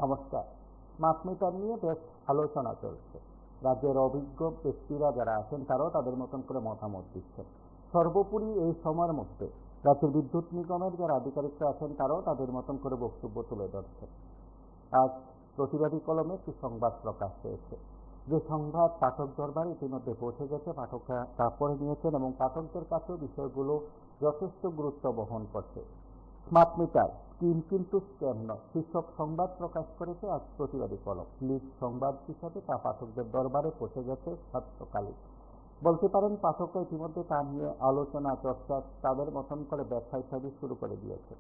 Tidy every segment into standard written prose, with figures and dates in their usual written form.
নমস্কার। Smart meter নিয়ে বেশ আলোচনা চলছে। রাজ্যের অভিজ্ঞ ব্যক্তিরা যারা আছেন তারাও তাদের মতন করে মতামত দিচ্ছেন। সর্বোপরি এই সময়ের মধ্যে রাজ্যের বিদ্যুৎ নিগমের যারা আধিকারিকরা আছেন তারাও তাদের মতন করে বক্তব্য তুলে ধরছেন। আজ প্রতিবাদী কলমে একটি সংবাদ প্রকাশ হয়েছে, যে সংবাদ পাঠক দরবারে ইতিমধ্যে পৌঁছে গেছে, পাঠকরা তা পড়ে নিয়েছেন এবং পাঠকদের কাছেও বিষয়গুলো যথেষ্ট গুরুত্ব বহন করছে। স্মার্ট মিটার স্কিম কিন্তু স্ক্যাম নয় শীর্ষক সংবাদ প্রকাশ করেছে আজ প্রতিবাদী কলম। লিড সংবাদ হিসাবে তা পাঠকদের দরবারে পৌঁছে গেছে সকালে। বলতে পারেন পাঠকরা ইতিমধ্যে তা নিয়ে আলোচনা চর্চা তাদের মতন করে ব্যাখ্যা ইত্যাদি শুরু করে দিয়েছে।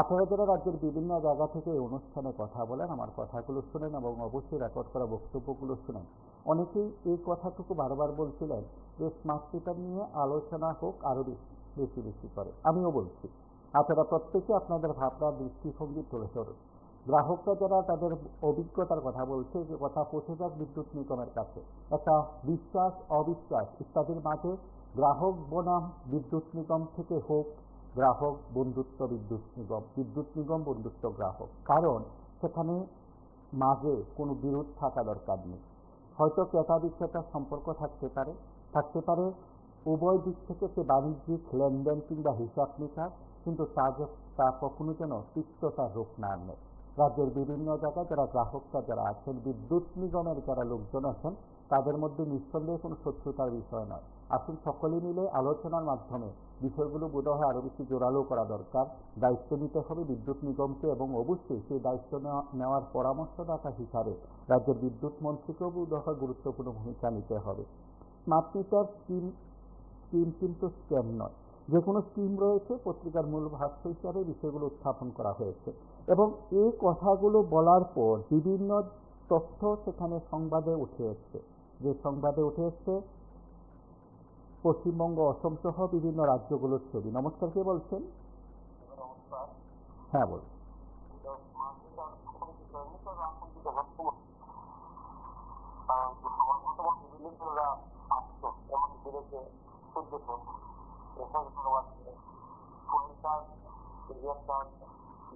আপনারা যারা রাজ্যের বিভিন্ন জায়গা থেকে এই অনুষ্ঠানে কথা বলেন, আমার কথাগুলো শুনেন এবং অবশ্যই রেকর্ড করা বক্তব্যগুলো শুনেন। অনেকেই এই কথাটুকু বারবার বলছিলেন যে স্মার্ট মিটার নিয়ে আলোচনা হোক আরও বেশি বেশি করে। আমিও বলছি, আপনারা প্রত্যেকে আপনাদের ভাবনা দৃষ্টিভঙ্গি তুলে ধরুন। গ্রাহকরা যারা তাদের অভিজ্ঞতার কথা বলছে, যে কথা পৌঁছে যাক বিদ্যুৎ নিগমের কাছে। একটা বিশ্বাস অবিশ্বাস ইত্যাদির মাঝে গ্রাহক বনাম বিদ্যুৎ নিগম থেকে হোক গ্রাহক বন্ধুত্ব বিদ্যুৎ নিগম বন্ধুত্ব গ্রাহক। কারণ সেখানে মাঝে কোনো বিরোধ থাকা দরকার নেই। হয়তো ক্রেতা বিক্রেতার সম্পর্ক থাকতে পারে উভয় দিক থেকে, সে বাণিজ্যিক লেনদেন কিংবা হিসাব নিকাশ, কিন্তু তা কখনো যেন তিক্ততার রূপ না নেয়। রাজ্যের বিভিন্ন জায়গায় যারা গ্রাহকরা যারা আছেন, বিদ্যুৎ নিগমের যারা লোকজন আছেন, তাদের মধ্যে নিঃসন্দেহে কোনো শত্রুতার বিষয় নয়। আসুন সকলে মিলে আলোচনার মাধ্যমে বিষয়গুলো বোধহয় আরও বেশি জোরালো করা দরকার। দায়িত্ব নিতে হবে বিদ্যুৎ নিগমকে এবং অবশ্যই সেই দায়িত্ব নেওয়ার পরামর্শদাতা হিসাবে রাজ্যের বিদ্যুৎ মন্ত্রীকেও বোধহয় গুরুত্বপূর্ণ ভূমিকা নিতে হবে। স্মার্ট মিটার স্কিম কিন্তু স্ক্যাম নয়। যে কোনো স্কিম রয়েছে, পত্রিকার মূল ভাষ্য হিসাবে বিষয়গুলো উত্থাপন করা হয়েছে এবং এই কথাগুলো বলার পর বিভিন্ন তথ্য সেখানে সংবাদে উঠে এসছে। যে সংবাদে উঠে এসছে পশ্চিমবঙ্গ, অসম সহ বিভিন্ন রাজ্যগুলোর ছবি। নমস্কার, কে বলছেন? হ্যাঁ, বলুন।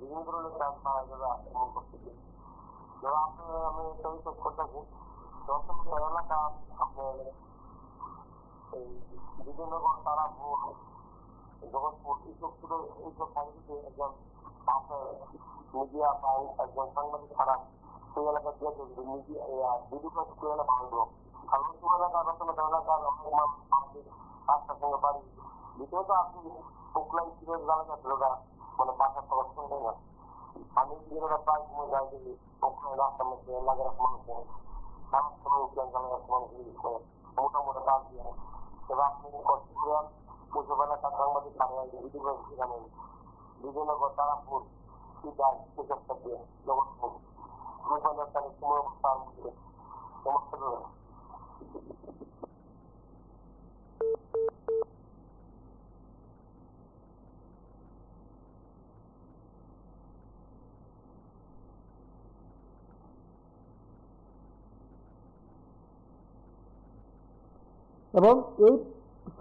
বিভিন্ন ধরনের কাজ পাওয়া যাবে এমন পরিস্থিতি। ধরো আমি একটা হিসাব করতেছি, এলাকা আপনার এই বিজয়নগর, তারাপুর, জগৎপুর, এইসব সাইডে একজন মিডিয়া বা একজন সাংবাদিক ছাড়া সেই এলাকা দিয়েছে মিডিয়া বিদ্যুৎ ভাঙবো। খালুসপুর এলাকা, রতনগর এলাকার রাস্তার সঙ্গে বাড়ি। দ্বিতীয়ত আপনি পোকলাই সিরিয়াস এলাকা ঢোকা মানে বাসার সবার সঙ্গে না। আমি যেটা প্রায় সময় যাই দেখি পোকলাই রাস্তার মধ্যে এলাকার মানুষের সারা সময় মোটামুটি কাজ দিয়ে। তবে আপনি কষ্ট করেন ওইসব এলাকার সাংবাদিক সেখানে বিজয়নগর, তারাপুর, সিদাই, সেসব দিয়ে জগৎপুর সময় অবস্থা সমস্যা রয়েছে। এবং এই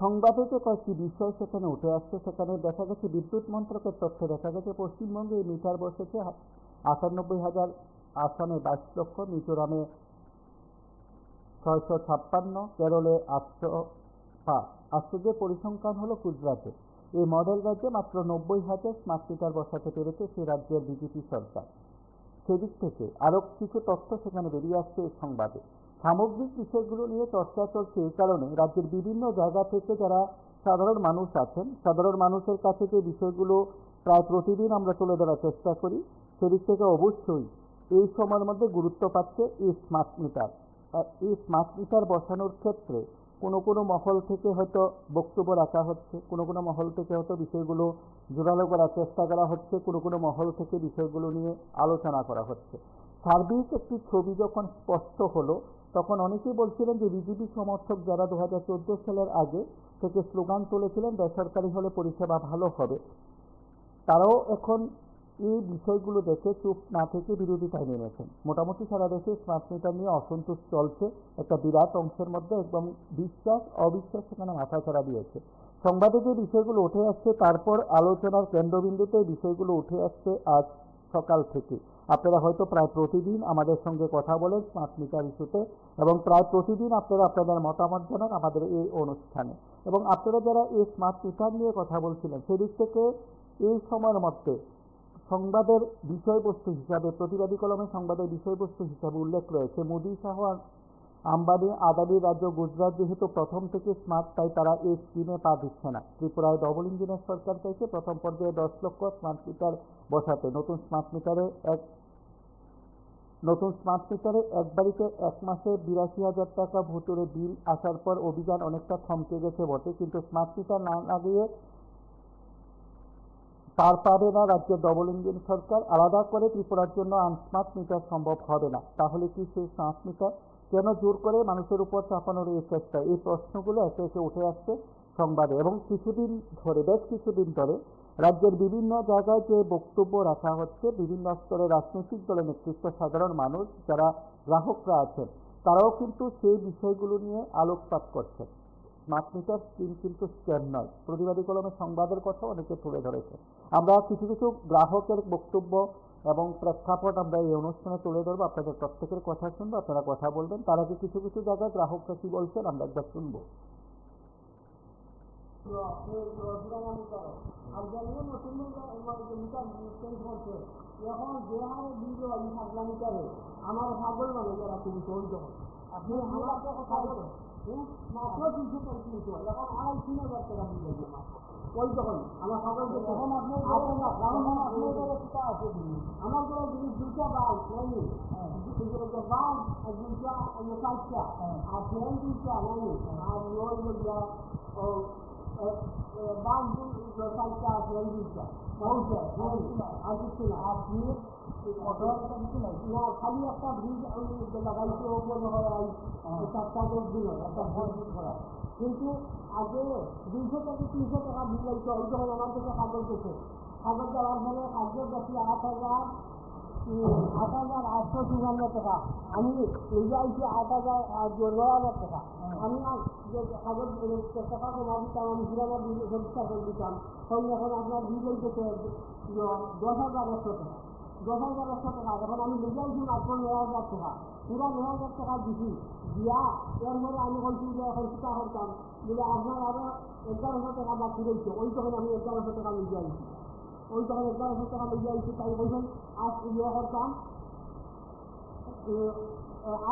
সংবাদে যে কয়েকটি বিষয় সেখানে উঠে আসছে, সেখানে দেখা গেছে বিদ্যুৎ মন্ত্রকের তথ্যে দেখা গেছে পশ্চিমবঙ্গে এই মিটার বসেছে 98,000, আসামে 22 লক্ষ, মিজোরামে 656, কেরলে 805। আশ্চর্যের পরিসংখ্যান হলো গুজরাটে। এই মডেল রাজ্যে মাত্র 90,000 স্মার্ট মিটার বসাতে পেরেছে সেই রাজ্যের বিজেপি সরকার। সেদিক থেকে আরও কিছু তথ্য সেখানে বেরিয়ে আসছে এই সংবাদে। সামগ্রিক বিষয়গুলো নিয়ে চর্চা চলছে এই কারণে রাজ্যের বিভিন্ন জায়গা থেকে যারা সাধারণ মানুষ আছেন, সাধারণ মানুষের কাছে যে বিষয়গুলো প্রায় প্রতিদিন আমরা তুলে ধরার চেষ্টা করি, সেদিক থেকে অবশ্যই এই সময়ের মধ্যে গুরুত্ব পাচ্ছে এই স্মার্ট মিটার। এই স্মার্ট মিটার বসানোর ক্ষেত্রে কোনো মহল থেকে হয়তো বক্তব্য রাখা হচ্ছে, কোনো মহল থেকে হয়তো বিষয়গুলো জোরালো করার চেষ্টা করা হচ্ছে, কোনো মহল থেকে বিষয়গুলো নিয়ে আলোচনা করা হচ্ছে। সার্বিক একটি ছবি যখন স্পষ্ট হলো, তখন অনেকেই বলছিলেন যে বিজেপি সমর্থক যারা 2014 সালের আগে থেকে স্লোগান তুলেছিলেন বেসরকারি হলে পরিষেবা ভালো হবে, তারাও এখন এই বিষয়গুলো দেখে চুপ না থেকে বিরোধিতায় নেমেছেন। মোটামুটি সারা দেশে স্মার্ট মিটার নিয়ে অসন্তোষ চলছে একটা বিরাট অংশের মধ্যে, এবং বিশ্বাস অবিশ্বাস সেখানে মাথাছাড়া দিয়েছে। সংবাদে যে বিষয়গুলো উঠে আসছে, তারপর আলোচনার কেন্দ্রবিন্দুতে বিষয়গুলো উঠে আসছে আজ সকাল থেকে। আপনারা হয়তো প্রায় প্রতিদিন আমাদের সঙ্গে কথা বলেন স্মার্ট মিটার ইস্যুতে, এবং প্রায় প্রতিদিন আপনারা আপনাদের মতামত জানান আমাদের এই অনুষ্ঠানে। এবং আপনারা যারা এই স্মার্ট মিটার নিয়ে কথা বলছিলেন, সেদিক থেকে এই সময়ের মধ্যে সংবাদের বিষয়বস্তু হিসাবে, প্রতিবাদী কলমে সংবাদের বিষয়বস্তু হিসাবে উল্লেখ রয়েছে মোদী সহ আম্বানি আদানি রাজ্য গুজরাট যেহেতু প্রথম থেকে স্মার্ট, তাই তারা এই স্কিমে পা দিচ্ছে না। ত্রিপুরায় ডবল ইঞ্জিনের সরকার চাইছে প্রথম পর্যায়ে 10 লক্ষ স্মার্ট মিটার বসাতে। নতুন স্মার্ট মিটারে এক বাড়িতে এক মাসে 82,000 টাকা ভুতুড়ে বিল আসার পর অভিযান অনেকটা থমকে গেছে বটে, কিন্তু স্মার্ট মিটার না লাগিয়ে পারে না রাজ্যের ডবল ইঞ্জিন সরকার। আলাদা করে ত্রিপুরার জন্য আনস্মার্ট মিটার সম্ভব হবে না। তাহলে কি সেই স্মার্ট মিটার কেন জোর করে মানুষের উপর চাপানোর এই চেষ্টা? এই প্রশ্নগুলো একে একে উঠে আসছে সংবাদে। এবং বেশ কিছুদিন ধরে রাজ্যের বিভিন্ন জায়গায় যে বক্তব্য রাখা হচ্ছে, বিভিন্ন স্তরে রাজনৈতিক দলের নেতৃত্ব, সাধারণ মানুষ যারা গ্রাহকরা আছেন, তারাও কিন্তু সেই বিষয়গুলো নিয়ে আলোকপাত করছে। স্মার্ট মিটার স্কিম কিন্তু স্ক্যাম নয়। প্রতিবাদী কলমে সংবাদের কথা অনেকে তুলে ধরেছে। আমরা কিছু কিছু গ্রাহকের বক্তব্য এবং প্রেক্ষাপট আমরা এই অনুষ্ঠানে তুলে ধরবো, আপনাদের প্রত্যেকের কথা শুনবো, আপনারা কথা বলবেন। তার আগে কিছু কিছু জায়গায় গ্রাহকরা কি বলছেন আমরা একবার শুনবো। এখন যে হারে বিল দেওয়া থাকলাম মিটারে আমার ছাগল মানে যারা তুমি চলতো আপনি আমাকে কথা বলতো মাত্র 335 এখন 2,500 টাকা বিল দেবে ওই তখন আমার ছাগলকে তখন আপনি আমার কোনো জিনিস দুটা বাইক নাই, বাইক দুটা চারটা আর ফ্রেন দুটা নাই, আর ওই বাইক চারটা ফ্রেন দুটা আর কিছু না। আপনি না খালি একটা ব্রিজ লাগাইতে ওপরে হয় 4-10 দিন একটা ভোট করা, কিন্তু আগে 200 থেকে 300 টাকা বিল হইতো। ওই যখন আমার কাছে কাগজ গেছে, কাগজ দেওয়ার ফলে কাগজ দেখি 8,854 টাকা, আমি নিজে আইছি 8,900 টাকা। আমি কাগজ টাকা কমা দিতাম, আমি পুরানো বিল রেজিস্টার করে দিতাম। তখন এখন আপনার বিল হইতেছে 10,100 টাকা, 10,100 টাকা। এখন আমি নিজে আইছি মাত্র 9,000 টাকা, পুরা 9,000 টাকা দিছি দিয়া এরপরে আমি বলছি যে এখন চিন্তা করতাম বলে আপনার আরো 1100 টাকা বাকি রয়েছে। ওই তখন আমি 1100 টাকা নিজে আইছি, ওই তখন 1100 টাকা নিজে আইছি। তাই বলছেন আজ ইয়ে করতাম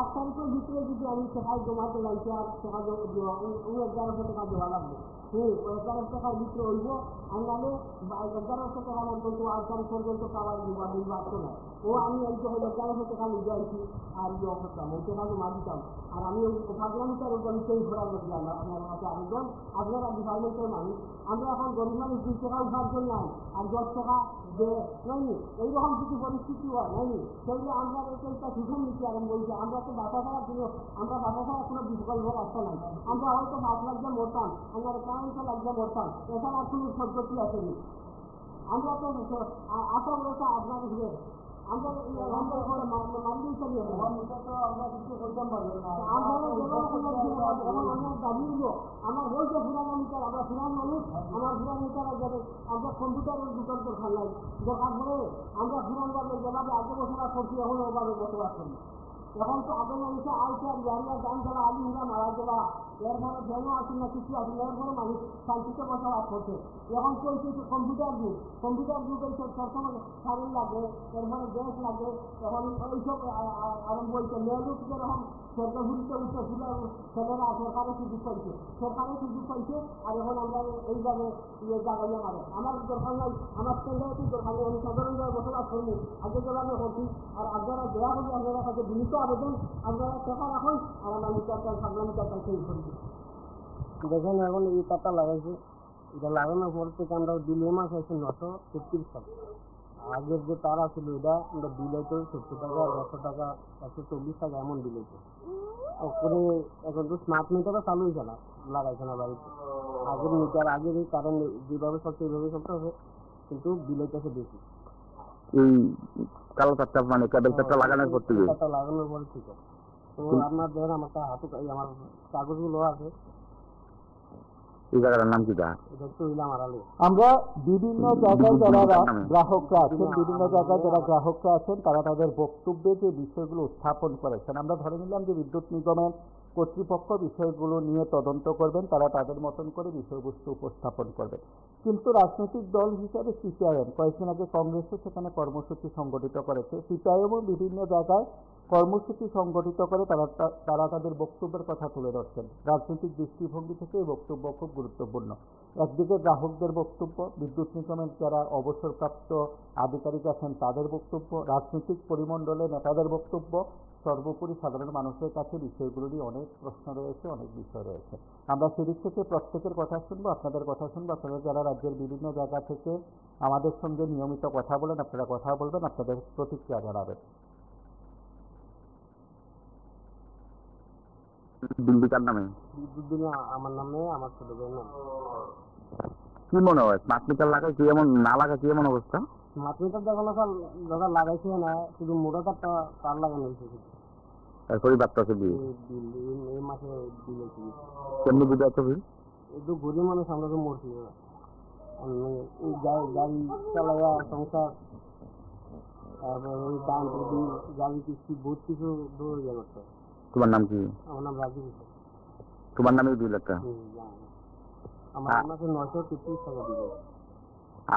8 তারিখের ভিতরে যদি আমি টাকা জমাতে যাইছি আর টাকা 1100 টাকা দেওয়া লাগবে। 1100 টাকার ভিতরে হইব, আর নাহলে 1100 টাকা পর্যন্ত 8 তারিখ পর্যন্ত পাওয়ার নির্বাচন না। ও আমি এই তো 1100 টাকা নিজে আইছি আর ইয়ে করতাম, ওই টাকা জমা দিতাম। আর আমি ওই পাগলামিটার উপর সেই ঘোরার মধ্যে আপনার কাছে আবেদন, আপনারা ডিপার্টমেন্টের মানুষ, আমরা এখন গরিব মানুষ 2 টাকা উপার্জন নাই আর 10 টাকা যে নাইনি, এইরকম কিছু পরিস্থিতি হয় নাইনি, সেগুলো আমরা একটা সুষম নীতি আরম্ভ হয়েছে। আমরা তো বাসা ছাড়া কোনো বিকল্প রাস্তা নাই। আমরা হয়তো 5 লাগলে মরতাম, আমরা কারেন্টে লাগলে মরতাম, এছাড়া কোনো পদ্ধতি আসেনি। আমরা তো আশা করেছে আপনার ঘুরে আমরা মানলেই চালিয়ে আমরা কিছু করতাম পারবো না। আমার দাবি হলো আমার বলছে পুরানো মিটার, আমরা পুরান মানুষ, আমার পুরান মিটার যাবে, আমরা কম্পিউটারের বিকল্প খালাই দেখার পরে আমরা পুরানভাবে যেভাবে আগে বসবাস করছি এখন ওভাবে বসবাস করি। এখন তো আগে মানুষের আইসে আর জারিয়ার দাম যারা আলু হিরা মারা যাওয়া, এরপরে ফ্যানও আসি না কিছু আসি না, এরপরে মানুষ শান্তিতে বসবাস করছে। এখন চলছে কম্পিউটার যুগ এইসব সবসময় সারেন লাগে, এরপরে গ্যাস লাগে। এখন এইসব আরম্ভ হয়েছে। মেয়েদের যেরকম সরকার ঘুরতে উঠতে ছেলেরা সরকারের সুযোগ পাইছে আর এখন আমরা এইভাবে জাগাইয়া মারে। আমার দরকার নাই, আমার ছেলেটি দরকার নেই, আমি সাধারণভাবে বসবাস করি আগে যেভাবে করছি। আর আপনারা দয়া করি আপনারা কাছে বিনীত আবেদন, আপনারা টাকা রাখুন আর আমরা মিটারটা সামনে মিটারটা সেই করি। দেখেন এখন এই পাতা লাগাইছে, এটা লাগানোর পর থেকে আমরা বিল মাস আছে 930 টাকা। আগের যে তারা ছিল এটা আমরা বিল হইতো 70 টাকা, 100 টাকা, 140 টাকা এমন বিল হইতো। ওপরে এখন তো স্মার্ট মিটারও চালু হয়েছে না, লাগাইছে না বাড়িতে। আগের মিটার আগের এই কারেন্ট যেভাবে চলছে এইভাবে চলতে হবে, কিন্তু বিল হইতেছে বেশি। এই কালো তারটা মানে কেবল তারটা লাগানোর পর থেকে লাগানোর পরে ঠিক আছে। তো আপনার দেখেন আমার হাতে আমার কাগজগুলো আছে, এই জায়গাটার নাম কি তা? এটা তো ইলাম আড়ালে। আমরা বিভিন্ন জায়গায় যারা গ্রাহকরা আছেন, বিভিন্ন জায়গায় যারা গ্রাহকরা আছেন, তারা তাদের বক্তব্যে যে বিষয়গুলো উত্থাপন করেছেন, আমরা ধরে নিলাম যে বিদ্যুৎ নিগমের কর্তৃপক্ষ বিষয়গুলো নিয়ে তদন্ত করবেন, তারা তাদের মতন করে বিষয়বস্তু উপস্থাপন করবেন। কিন্তু রাজনৈতিক দল হিসাবে সিপিআইএম কয়েকদিন আগে কংগ্রেসও সেখানে কর্মসূচি সংগঠিত করেছে। সিপিআইএমও বিভিন্ন জায়গায় কর্মসূচি সংগঠিত করে তারা তাদের বক্তব্যের কথা তুলে ধরছেন। রাজনৈতিক দৃষ্টিভঙ্গি থেকে এই বক্তব্য খুব গুরুত্বপূর্ণ। একদিকে গ্রাহকদের বক্তব্য, বিদ্যুৎ নিগমের যারা অবসরপ্রাপ্ত আধিকারিক আছেন তাদের বক্তব্য, রাজনৈতিক পরিমণ্ডলে নেতাদের বক্তব্য, সর্বোপরি সাধারণ মানুষের কাছে বিষয়গুলো নিয়ে অনেক প্রশ্ন রয়েছে, অনেক বিষয় রয়েছে। আমরা সেদিক থেকে প্রত্যেকের কথা শুনবো, আপনাদের কথা শুনবো। আপনারা যারা রাজ্যের বিভিন্ন জায়গা থেকে আমাদের সঙ্গে নিয়মিত কথা বলেন, আপনারা কথা বলবেন, আপনাদের প্রতিক্রিয়া জানাবেন। বিল কার নামে? বিদ্যুৎ বিল আমার নামে, আমার ছোট ভাইয়ের নামে। কি মনে হয় স্মার্ট মিটার লাগায় কি এমন, না লাগায় কি এমন অবস্থা? স্মার্ট মিটার দেখো না স্যার, দাদা লাগাইছে না, শুধু মোটা তারটা তার লাগানো হয়েছে। তারপরে বাচ্চাকে দিয়ে এই মাসে বিল হয়েছে। কেমনি বুঝে আছে বিল? একটু গরিব মানুষ, আমরা তো মরছি না, গাড়ি চালাইয়া সংসার, তারপর ওই দাম বিল, গাড়ি কিস্তি, বহুত কিছু দৌড়ে গেল। তোমার নাম কি? আমার নাম রাজীব হোসেন। তোমার নামে বিল একটা? আমার মাসে 933 টাকা দিল।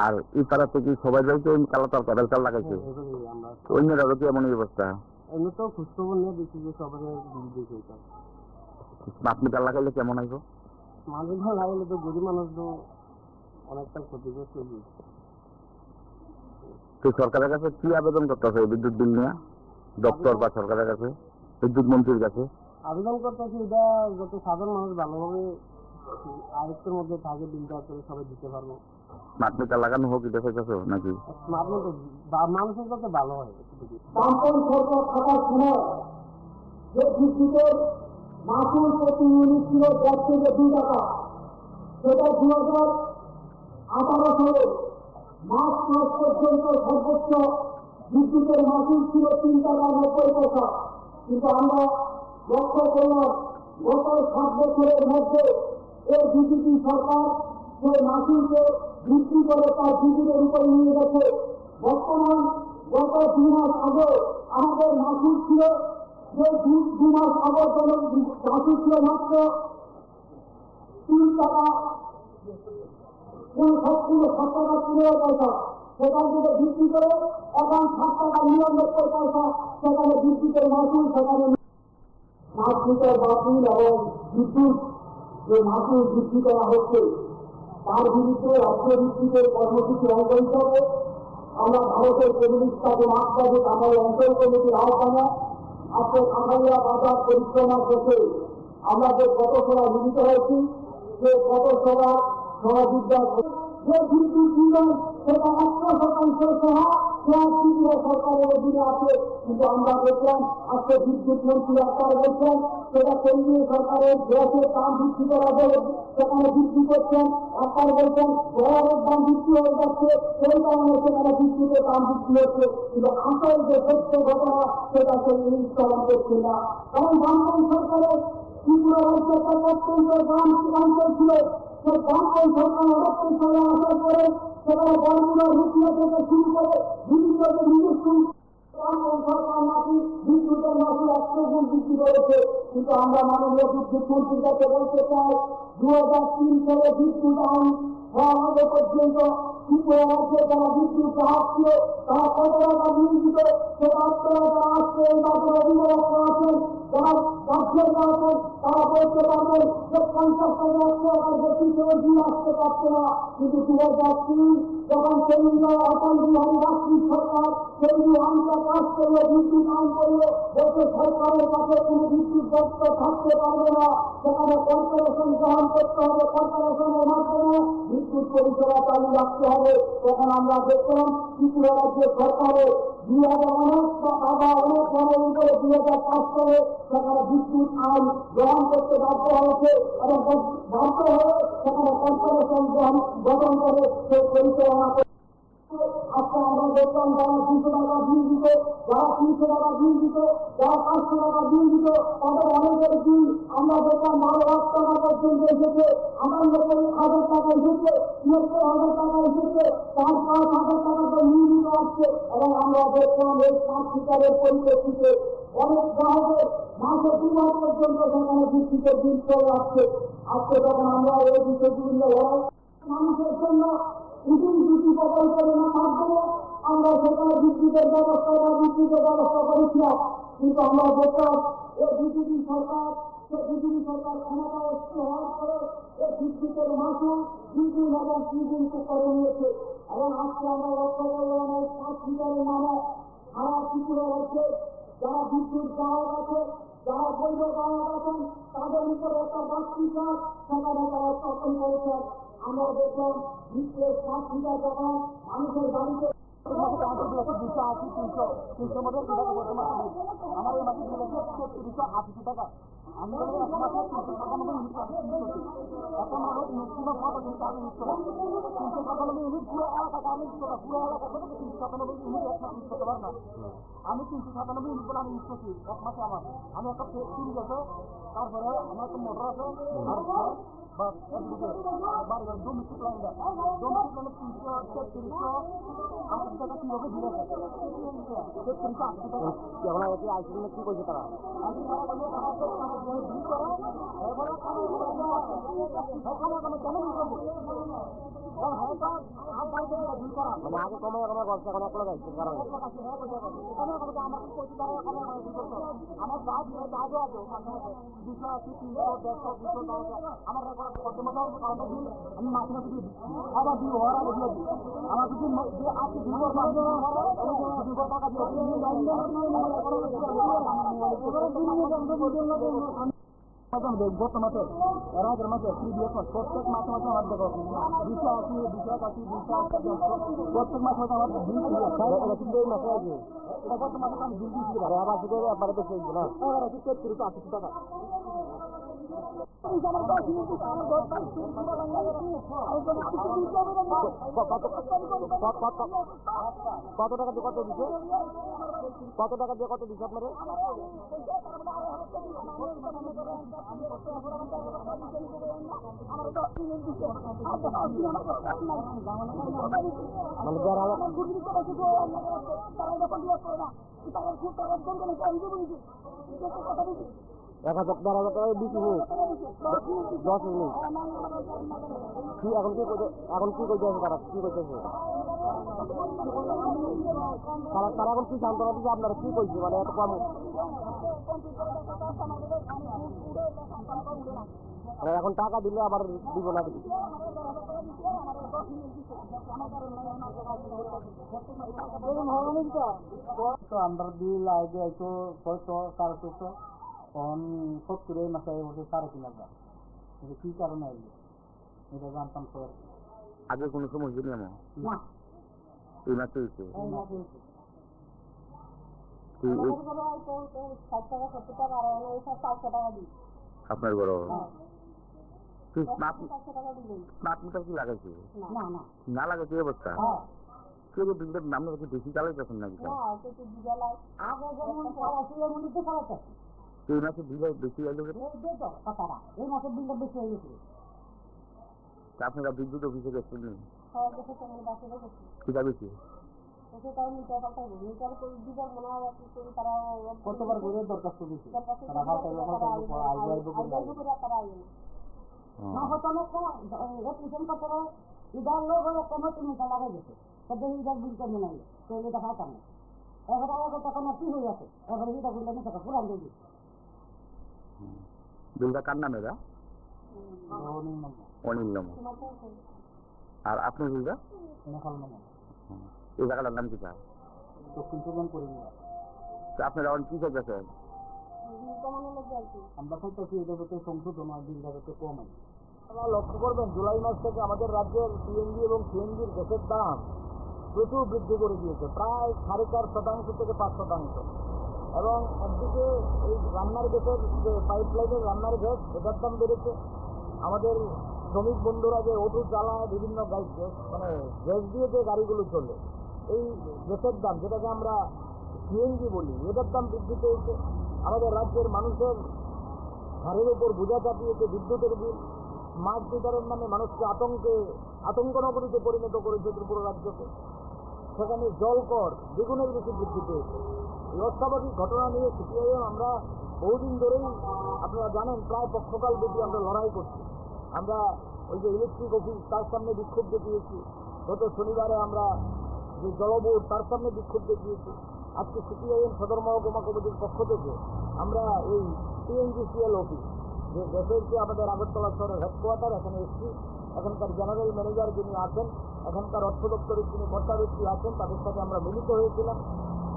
আর এই পাড়া থেকে সবাই যাই তো ওই কালাতার প্যাডেল চাল লাগাইছে, অন্য রাজ্যে কি এমন অবস্থা? এমনি তো খোঁজখবর নিয়ে দেখছি যে সবাই বিল দিয়েছে। স্মার্ট মিটার লাগাইলে কেমন আসবো? মানুষ লাগাইলে তো গরিব মানুষ তো অনেকটা ক্ষতিগ্রস্ত হয়েছে। তো সরকারের কাছে কি আবেদন করতেছে বিদ্যুৎ বিল নিয়ে? দপ্তর বা সরকারের কাছে, বিদ্যুৎ মন্ত্রীর কাছে আবেদন করতেছি এটা যাতে সাধারণ মানুষ ভালোভাবে আয়ত্তের মধ্যে থাকে, বিলটা করে সবাই দিতে পারবো। স্মার্ট মিটার লাগানো হোক এটা চাইছো নাকি? স্মার্ট মিটার মানুষের যাতে ভালো হয়। বামপন সরকার থাকার সময় যে বিদ্যুতের মাসুল প্রতি ইউনিট ছিল 1 থেকে 2 টাকা, সেটা 2018 সালে মার্চ মাস পর্যন্ত সর্বোচ্চ বিদ্যুতের মাসুল ছিল 3 টাকা 90 পয়সা। কিন্তু আমরা লক্ষ্য করলাম গত 7 বছরের মধ্যে এই বিজেপি সরকার যে মাসুলকে বৃদ্ধি করে তার বিদ্যুতের উপর নিয়ে গেছে। বর্তমান গত 2 মাস আগে আমাদের মাসুল ছিল, যে 2 মাস আগের জন্য মাসুল ছিল মাত্র 3 টাকা 7 টাকা 15 পয়সা, সেখান থেকে বৃদ্ধি করে এখন 7 টাকা 99 পয়সা সেখানে বিদ্যুতের মাসুল। সেখানে স্মার্ট মিটার মাসুল এবং বিদ্যুৎ যে মাসুল বৃদ্ধি করা হচ্ছে তার বিরুদ্ধে রাজ্য ভিত্তিতে কর্মসূচি অঙ্গ হিসাবে আমরা ভারতের কমিউনিস্ট পার্টি মার্কসবাদী কাঁঠাল অঞ্চল কমিটির আহ্বানে আজকে কাঁঠালিয়া বাজার পরিক্রমা শেষে আমরা যে পথসভা মিলিত হয়েছি, যে পথসভা সহযোগিতা যে বিদ্যুৎ দিলেন সেটা 100% সহ ত্রিপুরা সরকারের অধীনে আছে। কিন্তু আমরা দেখলাম আজকে বিদ্যুৎ মন্ত্রী আপনারা বলছেন সেটা কেন্দ্রীয় সরকারের গ্যাসের দাম বৃদ্ধি করা বলে সেখানে বৃদ্ধি করছেন, আপনারা বলছেন ডলারের দাম বৃদ্ধি হয়ে যাচ্ছে, সেই কারণে সেখানে বিদ্যুতের দাম বৃদ্ধি হচ্ছে। কিন্তু আসল যে সত্য ঘটনা সেটা সে নিশ্চয়ন করছে না। কারণ বামপন সরকারের ত্রিপুরা রাজ্যে একটা অত্যন্ত দাম অঞ্চল ছিল, সেই বামপন সরকার 29 সালে আসার পরে সেখানে বরগুনা রুকিয়া থেকে শুরু করে বিভিন্ন যে নিজস্ব বামপন সরকার নাকি বিদ্যুতের মাসুল 100 গুণ বৃদ্ধি করেছে। কিন্তু আমরা মাননীয় বিদ্যুৎ মন্ত্রীর কাছে বলতে চাই 2003 সালে বিদ্যুৎ আইন হওয়ার আগে পর্যন্ত ত্রিপুরা রাজ্যে যারা বিদ্যুৎ গ্রাহক ছিল তারা কত টাকা নিয়োজিত, সেটা আপনারা যারা আজকে এই বাজারে অভিভাবকরা আছেন, যারা রাজ্যের আছেন, তারা বলতে পারবেন যে 50 টাকা 100 টাকা বেশি করে বিল আসতে পারছে না। কিন্তু 2003 যখন কেন্দ্রীয় অটল বিহারী বাজপেয়ী সরকার কেন্দ্রীয় আইনটা পাস করলো, বিদ্যুৎ আইন করলো, বলতে সরকারের কাছে কোনো বিদ্যুৎ দপ্তর থাকতে পারবে না, সেখানে কর্পোরেশন গ্রহণ করতে হবে, কর্পোরেশনের মাধ্যমে বিদ্যুৎ পরিষেবা চালু রাখতে হবে। তখন আমরা দেখলাম ত্রিপুরা রাজ্যের সরকারে 2019 অনেক বড় করে 2005 সালে সেখানে বিদ্যুৎ আইন গ্রহণ করতে বাধ্য হয়েছে এবং বাধ্য হয়ে সেখানে কর্পোরেশন গঠন করে সেই পরিচালনা আজকে আমরা দেখলাম যারা 200 টাকা বিল দিত, যারা 300 টাকা বিল দিত, যারা 500 টাকা বিল দিত, তাদের অনেকের বিল আমরা দেখলাম 12 লাখ টাকা পর্যন্ত এসেছে, 98,000 টাকা এসেছে, 79,000 টাকা এসেছে, 5,000 টাকা তো নিয়মিত আসছে। এবং আমরা দেখলাম এই স্মার্ট মিটারের পরিপ্রেক্ষিতে অনেক গ্রাহকের মাসে 2 মাস পর্যন্ত সেখানে বিদ্যুতের বিল চলে আসছে। আজকে যখন আমরা এই বিষয়গুলি নিয়ে মানুষের জন্য উচিত প্রকল্পের মাধ্যমে আমরা সেখানে বিদ্যুতের ব্যবস্থা বা বিদ্যুতের ব্যবস্থা করেছিলাম, কিন্তু আমরা দেখলাম এই বিজেপি সরকার ক্ষমতায় হওয়ার পরে এই বিদ্যুতের মাসুল 2 গুণ এবং 3 গুণ করে নিয়েছে। এবং আজকে আমরা লক্ষ্য করলাম এই 5 মিটারের নামে সারা ত্রিপুরা রাজ্যে যারা বিদ্যুৎ গ্রাহক আছে, যারা বৈধ গ্রাহক আছেন, তাদের উপরে একটা বাড়তি চাপ সেখানে তারা স্থাপন করেছেন। আমরা দেখলাম বিশ্বের 5 মিটার যখন মানুষের বাড়িতে আমার এই মাসে 2,380 টাকা আমি এক মাসে 397 ইউনিট এখন মানুষ ম্যাক্সিমাম কত দিন কাজ ইউজ করে 397 ইউনিট পুরো এলাকা কাজ ইউজ করে, পুরো এলাকা থেকে 397 ইউনিট এক মাসে ইউজ করতে পারবো না। আমি 397 ইউনিট বলে আমি ইউজ করছি এক মাসে। আমি একটা সিরিজ আছে, তারপরে আমার একটা মোটর আছে, আর বাস একদিকে বাড়ি বাড়ি ডোমেস্টিক লাইন দেয়, ডোমেস্টিক লাইনে 380 টাকা কিভাবে দিলে 380 টাকা এখন আইসিডি কি করছে তারা? মানে আগে কমে কমে করছে, এখন এক লাগাইছে কারণ আমার কাজ কাজও আছে 280, 300, 150, 200 আমার আমি মাঝে মাঝে দিয়ে দিচ্ছি, আবার দিয়ে হওয়ার আগে দিয়ে দিই। আমার যদি আজকে 2 টাকা দিয়ে গত মাসে এর আগের মাসে প্রিভিয়াস মাস প্রত্যেক মাসে মাসে আমার দেখো 280, 280, 280 প্রত্যেক মাসে মাসে আমার বিল এটা কিন্তু এই মাসে আছে, এটা গত মাসে আমি বিল দিয়েছি। আবার শুধু আপনারা বেশি হয়েছে না? এবার আছে 80 টাকা। কত টাকা দিয়ে কত দিচ্ছে? কত টাকা দিয়ে কত দিচ্ছে আপনারা? মানে যারা 1,000 1,2,000 টাকা বিক্রি হোক 10 মিনিট কি এখন কি করছে তারা কি করতেছে? তারা এখন কি সান্ত্বনা দিচ্ছে আপনারা কি করছে? মানে এত কম এখন টাকা দিলে আবার দিব না দিচ্ছি। আন্ডার বিল আগে হয়তো 600, 450, তখন 70 মাসে হচ্ছে 3,500। এটা কি কারণে আসবে এটা জানতাম তো। আগে কোনো সময় হয়নি এমন? না, এই মাসে হয়েছে। এই মাসে হয়েছে। কি এই 60 টাকা 70 টাকা আর এই 400 টাকা দিই। আপনার বড় হ্যাঁ, কি স্মার্ট 400 টাকা দিলেই। মিটার কি লাগাইছে? না না, না লাগাইছে এই অবস্থা? হ্যাঁ, কেউ বিলটা আপনার কাছে বেশি চালাইতেছেন নাকি? না তো দিগালাই আগে যেমন চালাচ্ছিল এমনি তো চালাচ্ছে। এই মাসে বিল বেশি আইলো কেন? এই দে তো কথাটা, এই মাসের বিলটা বেশি হয়ে গেছে। আপনারা বিদ্যুৎ অফিসে গেছেন? হ্যাঁ, দেখে তো আমি বাসে গেছি। কিটা বেশি? ওকে তাই মিটার পাল্টাইবে, মিটার করে দিবার মনে হয় আপনি করে তারা কতবার করে দরখাস্ত দিচ্ছে তারা না হতো না রেপুটেশন করতে হবে ইদার লোক হলে কোনো মিটার লাগাই গেছে তাদের ইদার বিল করে নেই তো এটা খাতাম না এবারে আগে তখন কি হয়ে আছে এবারে এটা বিলটা নিতে পুরান দিয়ে বিলটা কার নামে? অনিল নাম। আর আপনার বিলটা? এই জায়গাটার নাম কি? দক্ষিণ সুদান করি আপনারা এখন কি করতেছেন? আমরা চাইতেছি এটা যাতে সংশোধন হয়, বিলটা যাতে কম হয়। আপনারা লক্ষ্য করবেন জুলাই মাস থেকে আমাদের রাজ্যের সিএনজি এবং সিএনজির গ্যাসের দাম প্রচুর বৃদ্ধি করে দিয়েছে, প্রায় 4.5% থেকে 5%। এবং একদিকে এই রান্নার গ্যাসের যে পাইপলাইনের রান্নার গ্যাস এটার দাম বেড়েছে। আমাদের শ্রমিক বন্ধুরা যে অটো চালায় বিভিন্ন মানে গ্যাস দিয়ে যে গাড়িগুলো চলে এই গ্যাসের দাম, যেটাকে আমরা সিএনজি বলি, এটার দাম বৃদ্ধি পেয়েছে। আমাদের রাজ্যের মানুষের ঘাড়ের উপর বোঝা চাপিয়েছে বিদ্যুতের বিল। স্মার্ট মিটারের নামে মানুষকে আতঙ্ক নগরীতে পরিণত করেছে ত্রিপুরা রাজ্যকে। সেখানে জল কর দ্বিগুণের বেশি বৃদ্ধি পেয়েছে। এই অস্বাভাবিক ঘটনা নিয়ে সিপিআইএম আমরা বহুদিন ধরেই, আপনারা জানেন, প্রায় পক্ষকাল ব্যাপী আমরা লড়াই করছি। আমরা ওই যে ইলেকট্রিক অফিস, তার সামনে বিক্ষোভ দেখিয়েছি। গত শনিবারে আমরা যে জলবোর্ড, তার সামনে বিক্ষোভ দেখিয়েছি। আজকে সিপিআইএম সদর মহকুমা কমিটির পক্ষ থেকে আমরা এই সিএনজিসিএল অফিস, যে দেশের যে আমাদের আগরতলা শহরের হেডকোয়ার্টার, এখানে এসছি। এখানকার জেনারেল ম্যানেজার যিনি আছেন, এখানকার অর্থ দপ্তরের যিনি কর্তা ব্যক্তি আছেন, তাদের সাথে আমরা মিলিত হয়েছিলাম।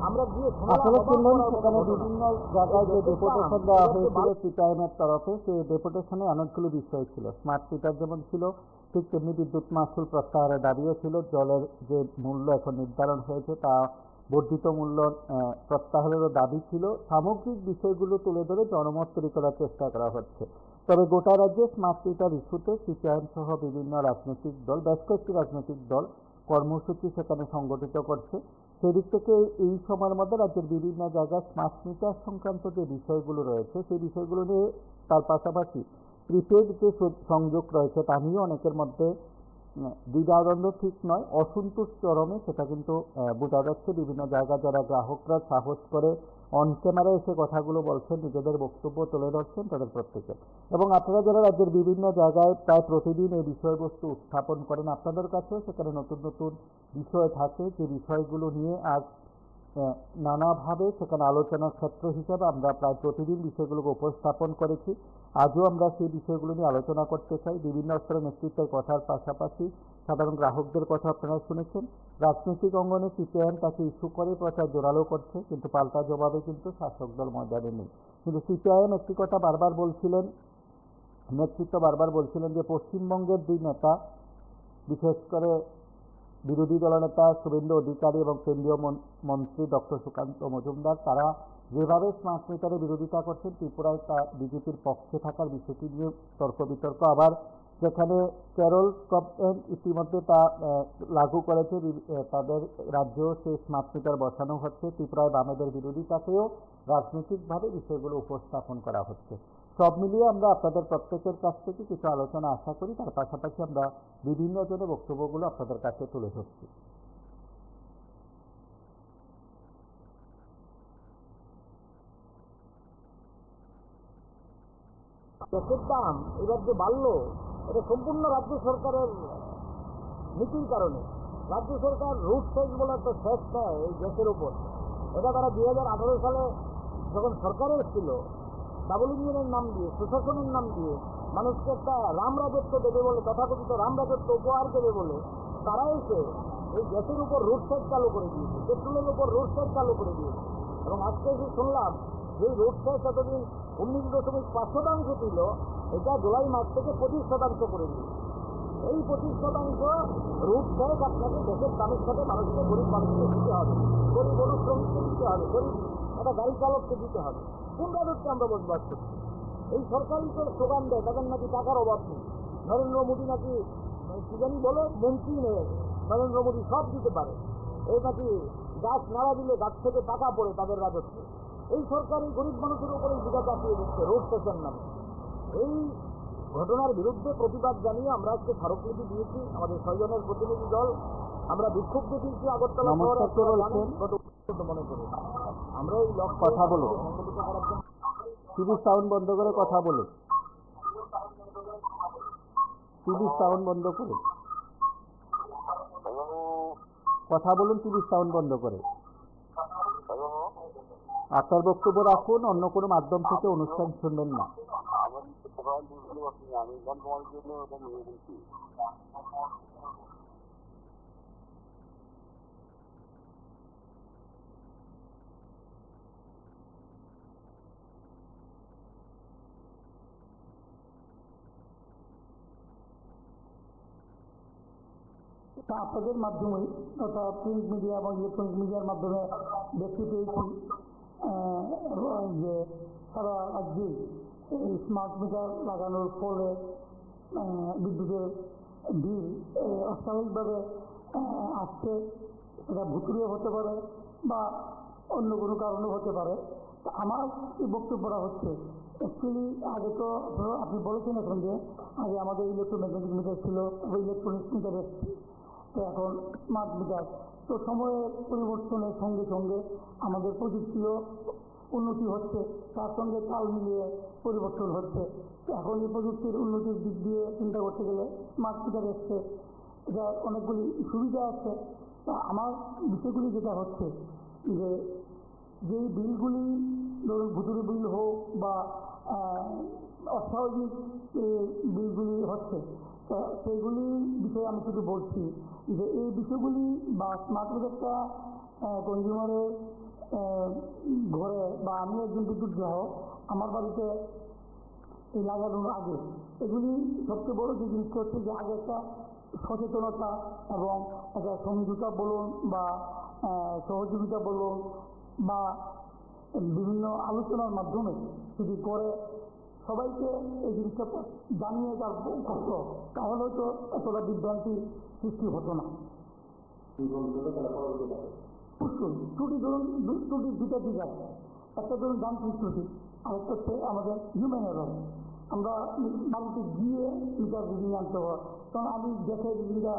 আমরা গিয়ে আসলে শুনলেন সেখানে বিভিন্ন জায়গায় যে ডেপুটেশন দেওয়া হয়েছিল সিপিআইএমের তরফে, সেই ডেপুটেশনে অনেকগুলো বিষয় ছিল। স্মার্ট মিটার যেমন ছিল, ঠিক তেমনি বিদ্যুৎ মাশুল প্রত্যাহারের দাবিও ছিল। জলের যে মূল্য এখন নির্ধারণ হয়েছে তা বর্ধিত মূল্য প্রত্যাহারেরও দাবি ছিল। সামগ্রিক বিষয়গুলো তুলে ধরে জনমত তৈরি করার চেষ্টা করা হচ্ছে। তবে গোটা রাজ্যে স্মার্ট মিটার ইস্যুতে সিপিআইএম সহ বিভিন্ন রাজনৈতিক দল, বেশ কয়েকটি রাজনৈতিক দল কর্মসূচি সেখানে সংগঠিত করছে। সেদিক থেকে এই সময়ের মধ্যে রাজ্যের বিভিন্ন জায়গায় স্মার্ট মিটার সংক্রান্ত যে বিষয়গুলো রয়েছে, সেই বিষয়গুলো নিয়ে, তার পাশাপাশি প্রিপেড যে সংযোগ রয়েছে তা নিয়ে অনেকের মধ্যে দ্বিধাদ্বন্দ্ব ঠিক নয়, অসন্তোষ চরমে, সেটা কিন্তু বোঝা যাচ্ছে। বিভিন্ন জায়গায় যারা গ্রাহকরা সাহস করে অন ক্যামেরায় এসে কথাগুলো বলছেন, নিজেদের বক্তব্য তুলে ধরছেন, তাদের প্রত্যেকে। এবং আপনারা যারা রাজ্যের বিভিন্ন জায়গায় প্রায় প্রতিদিন এই বিষয়বস্তু উত্থাপন করেন, আপনাদের কাছেও সেখানে নতুন নতুন বিষয় থাকে, যে বিষয়গুলো নিয়ে আজ নানাভাবে সেখানে আলোচনার ক্ষেত্র হিসাবে আমরা প্রায় প্রতিদিন বিষয়গুলোকে উপস্থাপন করেছি। আজও আমরা সেই বিষয়গুলো নিয়ে আলোচনা করতে চাই। বিভিন্ন স্তরের নেতৃত্বের কথার পাশাপাশি সাধারণ গ্রাহকদের কথা আপনারা শুনেছেন। রাজনৈতিক অঙ্গনে সিপিআইএম তাকে ইস্যু করে প্রচার জোরালো করছে, কিন্তু পাল্টা জবাবে কিন্তু শাসক দল ময়দানে নেই। কিন্তু সিপিআইএম একটি কথা বারবার বলছিলেন, নেতৃত্ব বারবার বলছিলেন যে পশ্চিমবঙ্গের দুই নেতা, বিশেষ করে বিরোধী দলনেতা শুভেন্দু অধিকারী এবং কেন্দ্রীয় মন্ত্রী ডক্টর সুকান্ত মজুমদার, তারা যেভাবে স্মার্ট মিটারের বিরোধিতা করছেন, ত্রিপুরায় তা বিজেপির পক্ষে থাকার বিষয়টি নিয়ে তর্ক বিতর্ক। আবার যেখানে কেরল গভর্নমেন্ট ইতিমধ্যে তা লাগু করেছে, তাদের রাজ্যেও সেই স্মার্ট মিটার বসানো হচ্ছে, ত্রিপুরায় বামেদের বিরোধিতাকেও রাজনৈতিকভাবে বিষয়গুলো উপস্থাপন করা হচ্ছে। সব মিলিয়ে আমরা আপনাদের প্রত্যেকের কাছ থেকে কিছু আলোচনা আশা করি। তার পাশাপাশি আমরা বিভিন্ন জনের বক্তব্যগুলো আপনাদের কাছে তুলে ধরছি। গ্যাসের দাম এবার যে বাড়লো, এটা সম্পূর্ণ রাজ্য সরকারের নীতির কারণে। রাজ্য সরকার রুট ট্যাক্স বলে একটা ট্যাক্স নেয় এই গ্যাসের উপর। এটা তারা 2018 সালে যখন সরকারে এসেছিল, ডাবল ইঞ্জিনের নাম দিয়ে, সুশাসনের নাম দিয়ে মানুষকে একটা রামরাজত্ব দেবে বলে, তথাকথিত রামরাজত্ব উপহার দেবে বলে, তারা এসে এই গ্যাসের উপর রুট ট্যাক্স চালু করে দিয়েছে, পেট্রোলের উপর রুট ট্যাক্স চালু করে দিয়েছে। এবং আজকে এসে শুনলাম যে রুট ট্যাক্স এতদিন 19.5% ছিল, এটা জুলাই মাস থেকে 25% করে দিয়েছে। এই 25% রুট ট্যাক্স আপনাকে দেশের দামের সাথে মানুষকে, গরিব মানুষকে দিতে হবে, গরিব অনুশ্রমিককে দিতে হবে, গরিব একটা গাড়ি চালককে দিতে হবে। কোন রাজত্বে আমরা বসবাস করছি? এই সরকারি তো স্লোগান দেয় তাদের নাকি টাকার অভাব নেই, নরেন্দ্র মোদী নাকি কি জানি বলে মন্ত্রী নেই, নরেন্দ্র মোদী সব দিতে পারে, এই নাকি গাছ নাড়া দিলে গাছ থেকে টাকা পড়ে তাদের রাজত্বে। এই সরকারি গরিব মানুষের উপরে বোঝা চাপিয়ে দিচ্ছে রোড স্টেশন নামে। এই ঘটনার বিরুদ্ধে প্রতিবাদ জানিয়ে আমরা আজকে স্মারকলিপি দিয়েছি, আমাদের 6 জনের প্রতিনিধি দল। আমরা বিক্ষোভ দেখিয়েছি আগরতলা শহরে মনে করি। আমরা এই কথা বলুন, সংগঠিত করার জন্য টিভি সাউন্ড বন্ধ করে কথা বলুন, টিভি সাউন্ড বন্ধ করুন, কথা বলুন, টিভি সাউন্ড বন্ধ করে। আপনার বক্তব্য রাখুন, অন্য কোনো মাধ্যম থেকে অনুষ্ঠান শুনবেন না। আপনাদের মাধ্যমে তথা প্রিন্ট মিডিয়া এবং ইলেকট্রনিক মিডিয়ার মাধ্যমে দেখতে পেয়েছি যে সারা রাজ্যে স্মার্ট মিটার লাগানোর ফলে বিদ্যুতের বিল অস্বাভাবিকভাবে আসছে। এটা ভুতুড়ে হতে পারে বা অন্য কোনো কারণে হতে পারে। তো আমার এই বক্তব্যটা হচ্ছে অ্যাকচুয়ালি আগে তো আপনি বলেছেন এখন যে আগে আমাদের ইলেকট্রোম্যাগনেটিক মিটার ছিল, ইলেকট্রনিক্স মিটার এসছে, তো এখন স্মার্ট মিটার। তো সময়ের পরিবর্তনের সঙ্গে সঙ্গে আমাদের প্রযুক্তিও উন্নতি হচ্ছে, তার সঙ্গে তাল মিলিয়ে পরিবর্তন হচ্ছে। তো এখন এই প্রযুক্তির উন্নতির দিক দিয়ে চিন্তা করতে গেলে স্মার্ট মিটার এসছে, এটা অনেকগুলি সুবিধা আছে। তা আমার বিষয়গুলি যেটা হচ্ছে যে যেই বিলগুলি ধরুন ভুতুড়ে বিল হোক বা অস্বাভাবিক বিলগুলি হচ্ছে, তো সেইগুলি বিষয়ে আমি শুধু বলছি যে এই বিষয়গুলি বা স্মার্ট মিটারটা কনজিউমারের ঘরে বা আমি একজন বিদ্যুৎ গ্রাহক, আমার বাড়িতে এই লাগানোর আগে এগুলি সবচেয়ে বড় যে জিনিসটা হচ্ছে যে আগে একটা সচেতনতা এবং একটা সমঝোতা বলুন বা সহযোগিতা বলুন বা বিভিন্ন আলোচনার মাধ্যমে যদি করে সবাইকে এই জিনিসটা জানিয়ে তার কষ্ট, তাহলে হয়তো এতটা বিভ্রান্তির সৃষ্টি হতো না। ত্রুটি ধরুন ত্রুটির দুটা দিক আছে, একটা ধরুন যান্ত্রিক ত্রুটি, আরেকটা হচ্ছে আমাদের হিউম্যান এরর। আমরা বাড়িতে গিয়ে মিটার রিডিং আনতে হয়, তখন আমি দেখে রিডিংটা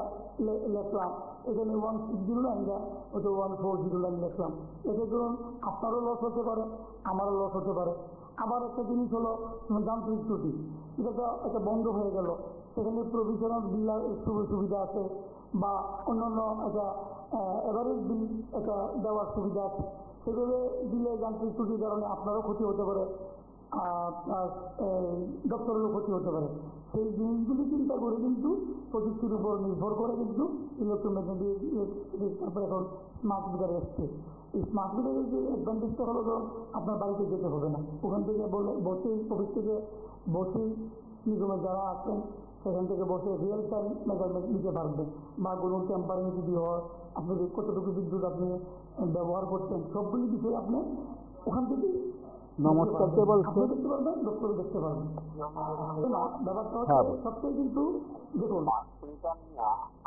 লিখলাম, এখানে 1609 ওটা 1409 লিখলাম, এতে ধরুন আপনারও লস হতে পারে, আমারও লস হতে পারে। আবার একটা জিনিস হলো যান্ত্রিক ত্রুটি, এটা বন্ধ হয়ে গেল, সেখানে প্রভিশনাল বিল সুবিধা আছে বা অন্যান্য একটা এভারেজ বিল এটা দেওয়ার সুবিধা আছে, সেভাবে দিলে যান্ত্রিক ত্রুটির কারণে আপনারও ক্ষতি হতে পারে, দপ্তরেরও ক্ষতি হতে পারে। সেই জিনিসগুলি চিন্তা করে কিন্তু প্রযুক্তির উপর নির্ভর করে কিন্তু ইলেকট্রোম্যাগনেটিক তারপরে এখন স্মার্ট মিটার এসছে। এই স্মার্ট মিটারের যে অ্যাডভান্টেজটা হলো তো আপনার বাড়িতে যেতে হবে না, ওখান থেকে বসেই অফিস থেকে বসেই নিগমের যারা আছেন সেখান থেকে বসে রিয়েল টাইম মেজারমেন্ট নিতে পারবেন। বা কোনো টেম্পারিং যদি হয়, আপনাদের কতটুকু বিদ্যুৎ আপনি ব্যবহার করছেন, সবগুলি বিষয়ে আপনি ওখান থেকে নমস্কার কে বলছে দেখতে পারবেন, ডক্টর দেখতে পারবেন। ব্যাপারটা হচ্ছে সবচেয়ে কিন্তু দেখুন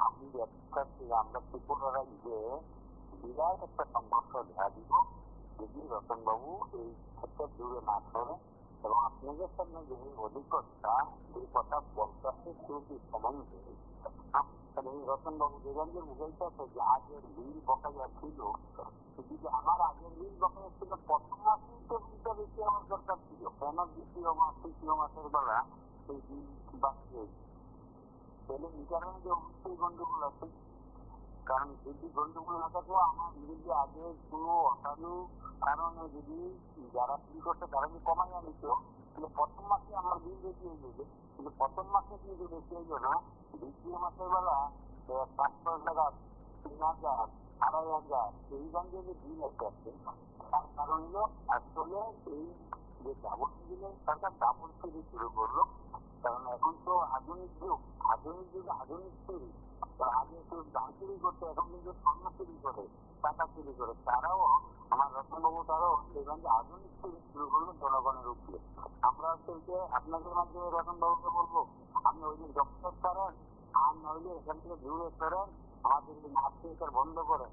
আমি দেখতে আমরা ত্রিপুরারা যে বিরাট একটা সংঘর্ষ দেখা দিব যদি রতনবাবু এই ক্ষেত্রে দূরে না সরে এবং আপনাদের সামনে যে অভিজ্ঞতা এই কথা বলতে খুবই সম্বন্ধে এই রতনবাবু যেখানে বুঝাইতেছে যে আগের বিল বকেয়া ছিল, যদি আমার আগের বিল বকেয়া ছিল প্রথম মাসেই তো বিলটা বেশি আমার দরকার ছিল, কেন দ্বিতীয় মাস তৃতীয় মাসের বেলা সেই বিল বাড়িয়ে তাহলে মিটারের যে অবশ্যই গন্ডগোল আছে। কারণ যদি গন্ডগোল না থাকলেও আমার যদি আগে কোনো অসাধু কারণে যদি যারা বিল করছে তারা যদি কমাইয়া নিত, তাহলে প্রথম মাসে আমার বিল বেশি হয়ে যাবে, কিন্তু প্রথম মাসে কিন্তু বেশি হইল না, দ্বিতীয় মাসের বেলা 500 টাকা 3000 2500 এই গান্ধী যে বিল আসছে, তার কারণ হলো আসলে এই যে ডাবল বিলের সরকার ডাবল চুরি শুরু করলো। কারণ এখন তো আধুনিক যুগ, আধুনিক চুরি, আগে একটু ধান চুরি করতে, এখন কিন্তু স্বর্ণ চুরি করে, টাকা চুরি করে। তারাও আমার রতনবাবু তারাও সেখান থেকে আধুনিক চুরি শুরু করলো জনগণের উপরে। আমরা হচ্ছে আপনাদের মাধ্যমে রতনবাবুকে বলবো, আপনি ওই দিন ডক্টর করেন আর নইলে এখান থেকে দূরে করেন, আমাদের এই মার্কেট বন্ধ করেন।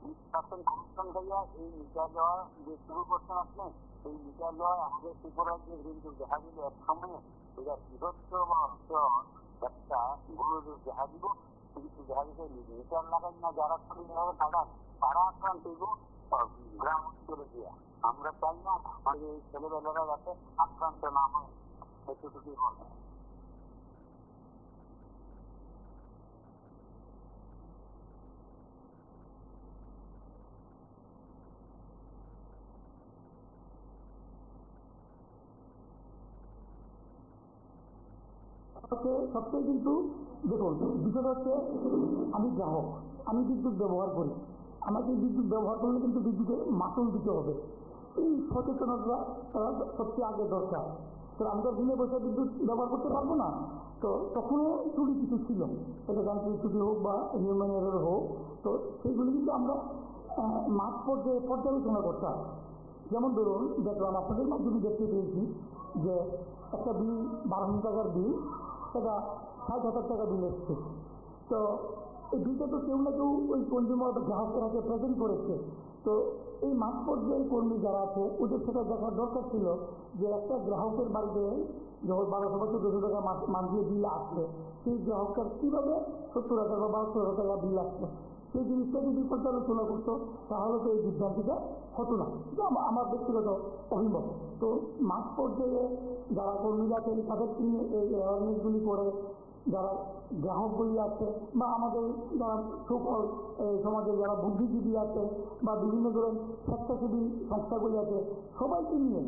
20% কমিশন খাইয়া এই মিটার দেওয়া যে শুরু করছেন আপনি, এই মিটার দেওয়া আমাদের ত্রিপুরার যে কিন্তু দেখা দিল এক সময়ে এটা বৃহত্ত বা একটা গুরু দেখা দিব, কিন্তু দেখা দিচ্ছে মিটার লাগাই না যারা তারা আক্রান্ত হইব গ্রাম অঞ্চলে দিয়া। আমরা চাই না আমাদের এই ছেলেবেলারা যাতে আক্রান্ত না হয়, এতটুকু হয়। সবচেয়ে কিন্তু দেখুন বিষয়টা হচ্ছে আমি গ্রাহক, আমি বিদ্যুৎ ব্যবহার করি, আমাকে বিদ্যুৎ ব্যবহার করলে কিন্তু বিদ্যুতের মাসুল দিতে হবে, এই সচেতনতা সবচেয়ে আগে দরকার। তো আমি তো দিনে বসে বিদ্যুৎ ব্যবহার করতে পারবো না, তো তখনও ত্রুটি কিছু ছিল, এটা যান্ত্রিক ত্রুটি হোক বা হিউম্যান এরর হোক, তো সেইগুলি কিন্তু আমরা মাঠ পর্যায়ে পর্যালোচনা করতাম। যেমন ধরুন দেখলাম আপনাদের মাধ্যমে দেখতে পেয়েছি যে একটা বিল 12,000 টাকার বিল, সেটা 60,000 টাকা বিল এসছে। তো এই দুইটা তো কেউ না কেউ ওই কনজিউমার বা গ্রাহকেরাকে প্রেজেন্ট করেছে। তো এই মাঠ পর্যায়ের কর্মী যারা আছে ওদের সেটা দেখার দরকার ছিল যে একটা গ্রাহকের বাড়িতে যখন 1200 বা 1400 টাকা মান্থলি বিল আসছে, সেই গ্রাহকটার কীভাবে 70,000 বা 72,000 টাকা বিল আসছে, সেই জিনিসটা যদি পর্যালোচনা করতো তাহলে তো এই বিভ্রান্তিটা হতো না। এটা আমার ব্যক্তিগত অভিমত। তো মাঠ পর্যায়ে যারা কর্মীরা আছেন তাদেরকে নিয়ে এই অ্যাওয়ারনেসগুলি করে যারা গ্রাহকগুলি আছে বা আমাদের যারা সকল সমাজের যারা বুদ্ধিজীবী আছে বা বিভিন্ন ধরনের স্বেচ্ছাসেবী সংস্থাগুলি আছে সবাইকে নিয়ে,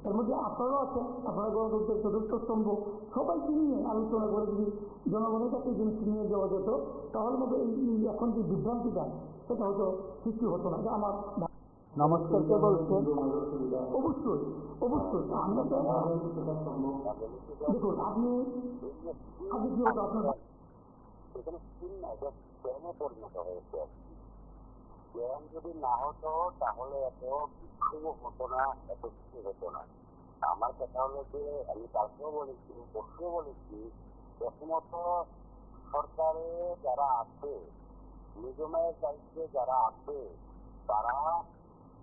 এর মধ্যে আপনারাও আছেন, আপনারা গণতন্ত্রের চতুর্থ স্তম্ভ, সবাইকে নিয়ে আলোচনা করে যদি জনগণের কাছে জিনিসটি নিয়ে যাওয়া যেত তাহলে মতো এই এখন যে বিভ্রান্তিটা সেটা হয়তো সৃষ্টি হতো না। এটা আমার নমস্কার, কে বলছেন? অবশ্যই অবশ্যই আমরা তো দেখুন আপনি আগে কি হতো আপনার এখানে স্কিম না, এটা স্ক্যামে পরিণত হয়েছে। স্ক্যাম যদি না হতো তাহলে এত বিক্ষোভ হতো না, এত কিছু হতো না। আমার কথা হলো যে আমি কালকেও বলেছি, পরশুও বলেছি, প্রথমত সরকারে যারা আছে, নিগমের দায়িত্বে যারা আছে, তারা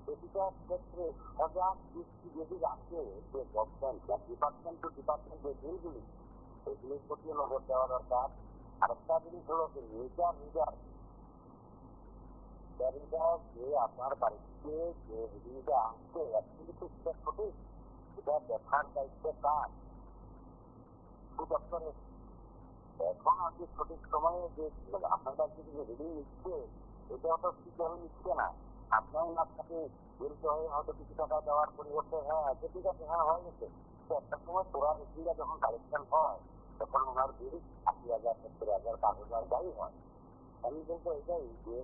প্রতিটা ক্ষেত্রে সজাগ দৃষ্টি যদি রাখে যে গভর্নমেন্ট বা ডিপার্টমেন্ট টু ডিপার্টমেন্ট যে বিলগুলি, এগুলির প্রতি নজর দেওয়া দরকার। আরেকটা জিনিস হলো যে মিটার রিডার যে আপনার বাড়িতে যে রিডিংটা আসছে অ্যাকচুয়ালি তো সেটা সঠিক, সেটা দেখার দায়িত্ব কার? দপ্তরে। এখন আর কি সঠিক সময়ে যে আপনার কাছে যে রিডিং নিচ্ছে এটা হয়তো ঠিকভাবে নিচ্ছে না, আপনার আপনাকে বিরুদ্ধ হয়ে হয়তো কিছু টাকা দেওয়ার পরিবর্তে হ্যাঁ আচ্ছা ঠিক আছে হ্যাঁ হয়ে গেছে। তো একটা সময় তোরা রিডিংটা যখন কালেকশন হয় তখন ওনার বিল 80,000, 70,000, 5,000 যাই হয়। আমি বলবো এটাই যে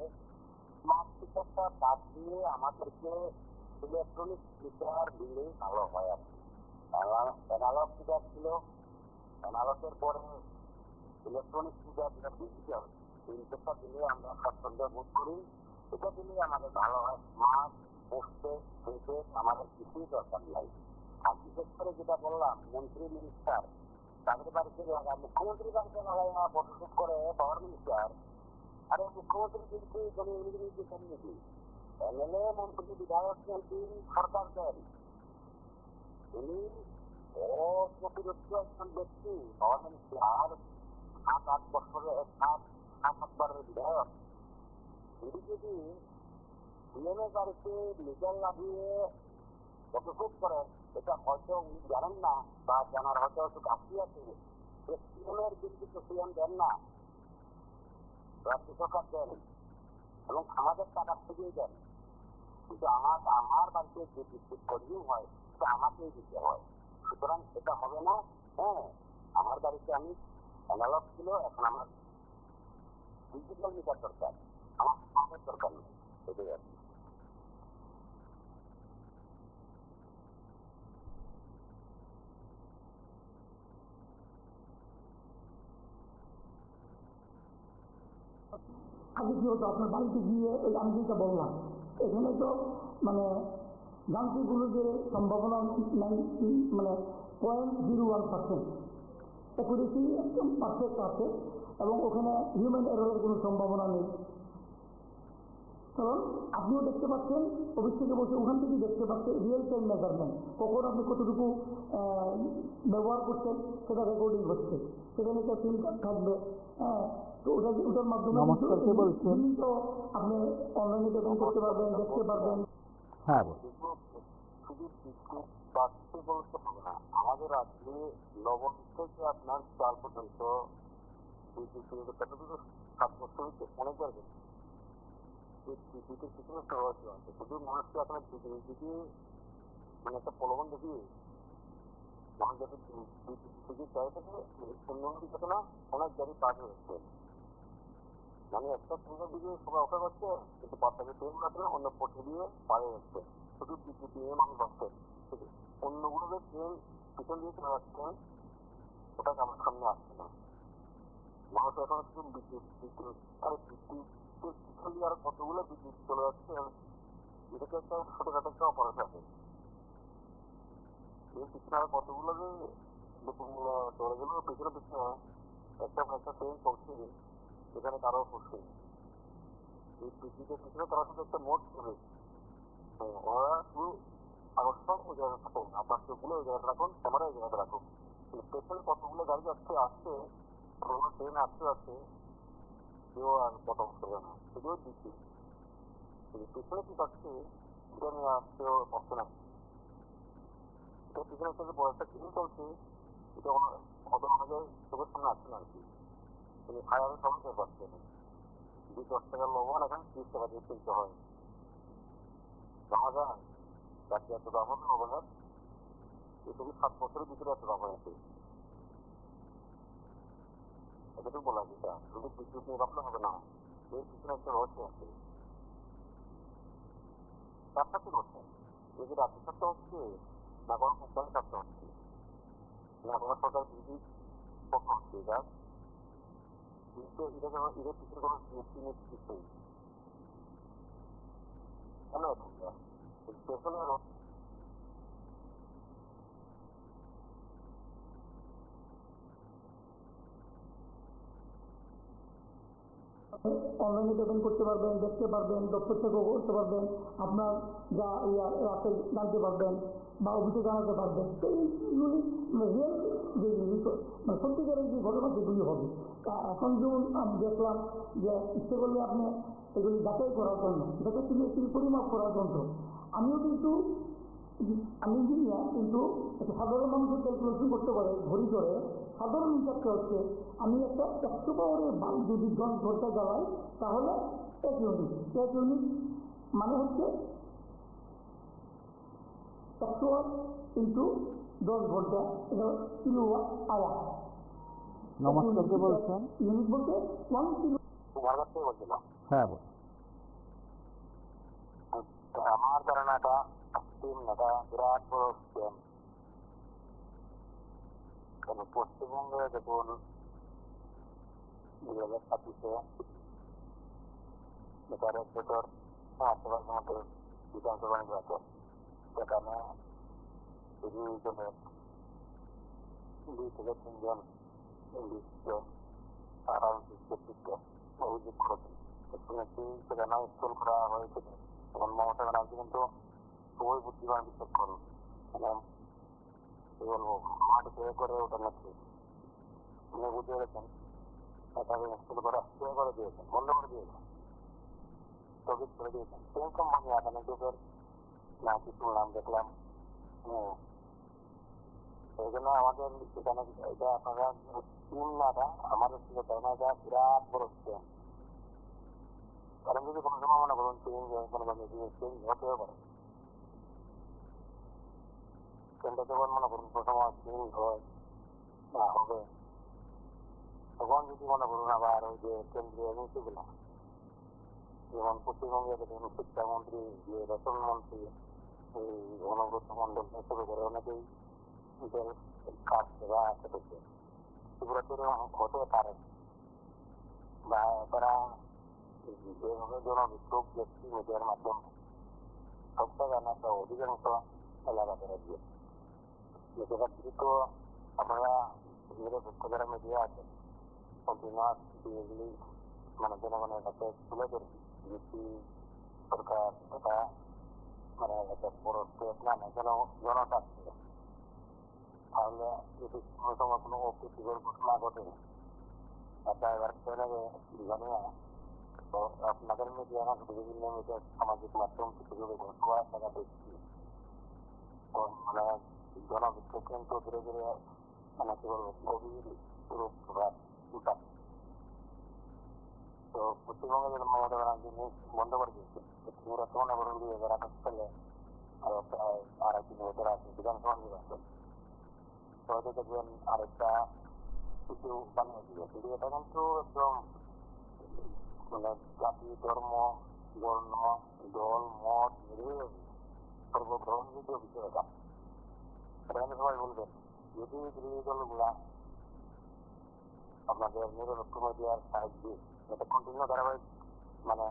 স্মার্ট মিটারটা বাদ দিয়ে আমাদেরকে ইলেকট্রনিক মিটার দিলেই ভালো হয় আর কি। অ্যানালগ মিটার ছিল, অ্যানালগের পরে ইলেকট্রনিক মিটার যেটা ডিজিটাল, তিনটা দিলে আমরা স্বাচ্ছন্দ্য বোধ করি। এটা দিলেই আমাদের ভালো হয়। স্মার্ট পোস্টে পেতে আমাদের কিছুই দরকার নাই। আর বিশেষ করে যেটা বললাম মন্ত্রী মিনিস্টার তাদের বাড়িতে লাগায়, মুখ্যমন্ত্রীর বাড়িতে লাগায় না ফটোশুট করে পাওয়ার মিনিস্টার। আরে মুখ্যমন্ত্রী কিন্তু এখানে নাকি এমএলএ মন্ত্রী বিধায়ক মন্ত্রী সরকার দেন, উনি অপ্রতিরোধ্য একজন ব্যক্তি, পাওয়ার মিনিস্টার, 7-8 বছরের 7-8বারের বিধায়ক। উনি যদি ডিএমএ বাড়িতে লিগাল লাগিয়ে ফটোশুট করেন, এটা হয়তো উনি জানেন না বা জানার হয়তো একটু ঘাটতি আছে যে সিএমের বিল কিন্তু সিএম দেন না, রাজ্য সরকার দেন এবং আমাদের টাকার থেকেই দেন। কিন্তু আমার বাড়িতে যে বিদ্যুৎ কর্মী হয় সেটা আমাকেই দিতে হয়, সুতরাং এটা হবে না। হ্যাঁ, আমার বাড়িতে আমি অ্যানালগ ছিল, এখন আমার ডিজিটাল মিটার দরকার, আমার স্মার্টের দরকার নেই। এটাই আর কি। আগে কি হতো আপনার বাড়িতে গিয়ে ওই আমি যেটা বললাম এখানে তো মানে যান্ত্রিকগুলো যে সম্ভাবনা মানে 0.01% অ্যাকুরেসি একদম পারফেক্ট আছে এবং ওখানে হিউম্যান এররের কোনো সম্ভাবনা নেই। কারণ আপনিও দেখতে পাচ্ছেন অফিস থেকে বসে ওখান থেকেই দেখতে পাচ্ছেন রিয়েল টাইম মেজারমেন্ট, কখন আপনি কতটুকু ব্যবহার করছেন সেটা রেকর্ডিং হচ্ছে, সেখানে একটা সিম কার্ড থাকবে। হ্যাঁ, তো ওটার মাধ্যমে নমস্কার, কে বলছেন? তো আপনি অনলাইনে পেমেন্ট করতে পারবেন, দেখতে পারবেন। হ্যাঁ, শুধু বিদ্যুৎ বাড়ছে বলতে হবে না, আমাদের রাজ্যে লবণ থেকে আপনার চাল পর্যন্ত বিদ্যুৎ কতটুকু 7 বছর হচ্ছে অনেকবার গেছে। বিদ্যুতের পিছনে সহজ আছে, শুধু মানুষকে আপনার বিদ্যুৎ দিকে মানে একটা প্রলোভন দেখিয়ে মানুষ যাতে বিদ্যুৎ দিকে চাই থাকে উন্নতি থাকে না, অনেক গাড়ি পার হচ্ছে। মানে একটা ট্রেনের দিকে সবাই অপেক্ষা করছে কিন্তু বাচ্চাকে ট্রেন আছে না, অন্য পথে দিয়ে পাড়ে যাচ্ছে, শুধু বিদ্যুৎ নিয়ে মানুষ ভাবছে। অন্যগুলোকে ট্রেন পিছন দিয়ে চলে যাচ্ছে, ওটা আমার সামনে আসছে না। মানুষ এখন শুধু বিদ্যুৎ বিদ্যুৎ আর বিদ্যুৎ পিছন দিয়ে আরো কতগুলো বিদ্যুৎ চলে যাচ্ছে, এটাকে একটা ছোটখাটো একটা অপরাধ আছে। এই পিছনে আরো কতগুলো যে চলে গেল পিছনে পিছনে একটা ট্রেন চলছে, এখানে কারো খুশি এই পিসিতে পিছনে তারা শুধু একটা নোট করে ওরা শুধু আকর্ষণ ওই জায়গায় থাকুন, আপনার চোখগুলো ওই জায়গায় রাখুন, ক্যামেরা ওই জায়গায় রাখুন। স্পেশাল কতগুলো গাড়ি যাচ্ছে আসছে, কতগুলো ট্রেন আসছে কেউ আর কথা করবে না, শুধুও দিচ্ছি পিছনে কি পাচ্ছে এটা নিয়ে আসতেও পারছে না। এটা পিছনে থেকে বয়সটা কিনে চলছে, এটা অত অনেকে চোখের সামনে আসছে না আর কি। কিন্তু ফায়ারের সমস্যা পাচ্ছে না। 20-10 টাকার লবণ এখন 30 টাকা দিয়ে কিনতে হয়। জানা যায় যাতে এত দাম হবে লবণের, এটুকু 7 বছরের ভিতরে এত দাম হয়েছে। এটুকু বলা যেটা শুধু বিদ্যুৎ নিয়ে ভাবলে হবে না, এর পিছনে একটা রহস্য আছে। তার সাথে রহস্য এই যে রাজ্য সরকার হচ্ছে না কোনো কোম্পানি সরকার হচ্ছে না কোনো সরকার বিধি পক্ষ হচ্ছে, এটা কিন্তু এটা যেন এদের পিছনে কোনো জিএসটি কিছুই কেন স্পেশাল অনলাইনে পেমেন্ট করতে পারবেন, দেখতে পারবেন, দপ্তর থেকেও করতে পারবেন, আপনার যা রাতে জানতে পারবেন বা অফিসে জানাতে পারবেন। তো এইগুলি রিয়েল যে মানে সত্যিকারের যে ঘটনা সেগুলি হবে। তা এখন যেমন আমি দেখলাম যে ইচ্ছে করলে আপনি এগুলি যাচাই করার জন্য, এটাকে তিনি পরিমাপ করার জন্য আমিও কিন্তু আমি ইঞ্জিনিয়ার, কিন্তু একটা সাধারণ মানুষের ক্যালকুলেশন করতে পারে ঘড়ি ধরে। সাধারণ হিসাবটা হচ্ছে আমি একটা 100 পাওয়ারের বাল্ব যদি 10 ঘন্টা জ্বালাই তাহলে 1 ইউনিট। 1 ইউনিট মানে হচ্ছে 100 ওয়াট ইন্টু 10 ঘন্টা, এটা কিলোওয়াট আওয়ার। নমস্কার, কে বলছেন? ইউনিট বলতে 1 কিলো। তোমার কাছ থেকে বলছিলাম। হ্যাঁ বল। আমার ধারণাটা এটা বিরাট বড় স্ক্যাম। কারণ পশ্চিমবঙ্গে দেখুন 2025-এ বিচারের ভেতর 8 মধ্যে বিধানসভা নির্বাচন, সেখানে 30 জনের 2 থেকে 3 জন তারা অভিযোগ করেছেন। শুনেছি সেখানে স্কুল করা হয়েছিল। এখন মমতা ব্যানার্জি কিন্তু খুবই বুদ্ধিমান বিচক্ষণ, মানে কি বলবো মাঠ কে করে ওটা নাকি উনি বুঝে গেছেন তাকে স্কুল করা করে দিয়েছেন, বন্ধ করে দিয়েছেন, স্থগিত করে দিয়েছেন। সেই কোম্পানি এখানে যুগের না কিছু নাম দেখলাম। এই জন্য আমাদের এখানে এটা আপনারা টিম নাটা আমাদের থেকে ধারণা এটা বিরাট বড় স্ক্যাম। কারণ যদি কোনো সময় মনে করুন চেঞ্জ চেঞ্জ হতেও পারে, কেন্দ্র যখন মনে করুন প্রথম চেঞ্জ হয় না হবে, তখন যদি মনে করুন আবার ওই যে কেন্দ্রীয় এজেন্সিগুলো যেমন পশ্চিমবঙ্গে দেখুন শিক্ষামন্ত্রী, যে রেশন মন্ত্রী, এই অনুব্রত মন্ডল শুরু করে অনেকেই কাজ সেবা কেটেছে, এগুলো হতে পারে বা তারা যেভাবে জনবিক্ষোভ ব্যক্তি মিডিয়ার মাধ্যমে সব জায়গায় একটা অধিকাংশ এলাকাতে রাখবে। যেটা দ্রুত আপনারা নিরপেক্ষ যারা মিডিয়া আছে কন্টিনিউয়াস এগুলি মানে জনগণের কাছে তুলে ধরবে। যদি সরকার এটা মানে একটা বড় স্টেপ না নেয় জনতার থেকে, তাহলে যদি কোনো সময় কোনো অপ্রীতিকর ঘটনা ঘটে একটা এবার নেবে জানিয়ে তো আপনাদের মিডিয়া না বিভিন্ন মিডিয়া সামাজিক মাধ্যম থেকে সবাই আপনারা দেখছি মানে জনবিক্ষোভ কিন্তু ধীরে ধীরে মানে কি বলবো গভীর রূপ উঠা। তো পশ্চিমবঙ্গে যেন মমতা ব্যানার্জি বন্ধ করে দিয়েছে, মনে করুন 2028 সালে আরো প্রায় 2.5-3 বছর আছে বিধানসভা নির্বাচন, তো হয়তো দেখবেন আরেকটা কিছু বানিয়ে দিবে। কিন্তু এটা কিন্তু একদম মানে জাতি, ধর্ম, বর্ণ, দল, মত নির্বিশেষে সর্বগ্রহণযোগ্য বিষয় এটা। সেখানে সবাই বলবেন যদি বিরোধী দলগুলা আপনাদের নিরপেক্ষ মিডিয়ার সাহায্যে এটা কন্টিনিউ ধারাবাহিক মানে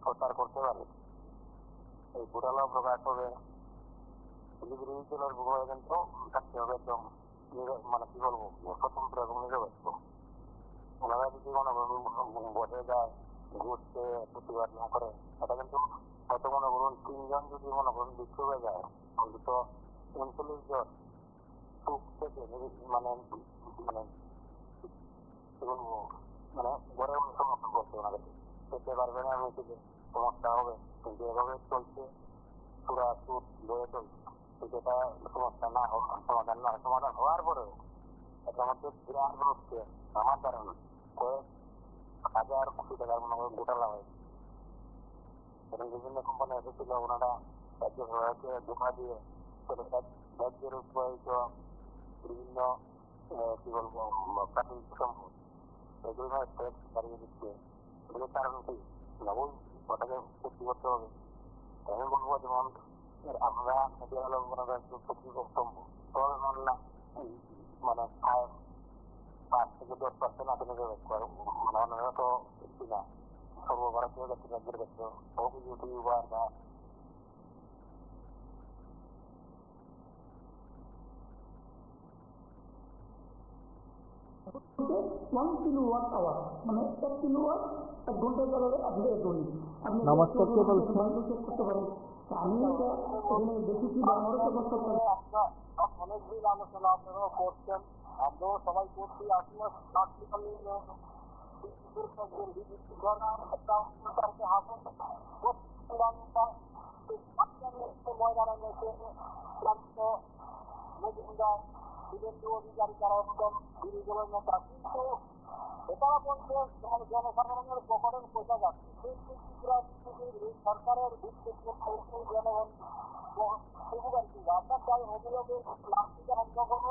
প্রচার করতে পারে, এই ঘোটালাও প্রকাশ হবে, বিরোধী দলের ভূমিকা কিন্তু থাকতে হবে একদম মানে কি বলবো স্বতন্ত্র এবং নিরপেক্ষ। ওনারা যদি মনে করুন বসে যায় ঘুরতে প্রতিবাদ না করে, এটা কিন্তু হয়তো মনে করুন 3 জন যদি মনে করুন বিক্ষোভে যায়, অন্তত 39 জন সুখ থেকে মানে মানে কি বলবো, মানে ঘরে সমর্থন করছে ওনাদের, যেতে পারবে না মিছিলে, সমস্যা হবে। কিন্তু এভাবে চলছে, সুরা সুর বয়ে চলছে, কিন্তু এটা সমস্যা না সমাধান হওয়ার পরেও এটা আমাদের বিরাট হচ্ছে আমার ধারণা কয়েক হাজার কোটি টাকার মনে হয় ঘোটালা হয়েছে। এবং বিভিন্ন কোম্পানি এসেছিল, ওনারা রাজ্য সরকারকে ধোঁকা দিয়ে রাজ্যের উৎপাদিত বিভিন্ন কি বলবো প্রাকৃতিক সম্পদ এগুলো ট্যাক্স বাড়িয়ে দিচ্ছে। এগুলোর কারণ কি না, ওই ওটাকে সত্যি করতে হবে। আমি বলবো যেমন আমরা মিডিয়া হলো সত্যি বক্তব্য তবে না, মানে 5 থেকে 10% আপনি মানে অন্যরা তো বেশি না, সর্বভারতীয় জাতীয় রাজ্যের ক্ষেত্রে হোক ইউটিউবার বা ওয়ান কিলোওয়াট আওয়ার, মানে 1 কিলোওয়াট 1 ঘন্টা জ্বালালে আপনি 1 ঘন্টা আপনি নমস্কার, কে বলছেন? চেক করতে পারেন। আমি এটা এখানে দেখেছি বা আমারও তো কষ্ট করে। অনেকদিন আলোচনা আপনারাও করছেন, আমরাও সবাই করছি। আসলে ময়দানে নেচে মজুমদার শুভেন্দু অধিকারী যারা একদম বিরোধী নেতা, কিন্তু এটাও বলছে জনসাধারণের পকেটের পয়সা যাচ্ছে। কিন্তু ত্রিপুরা সরকারের ভিত্তিক জনগণ আপনার চাই অভিযোগের প্লাস্টিকের অন্তর্গত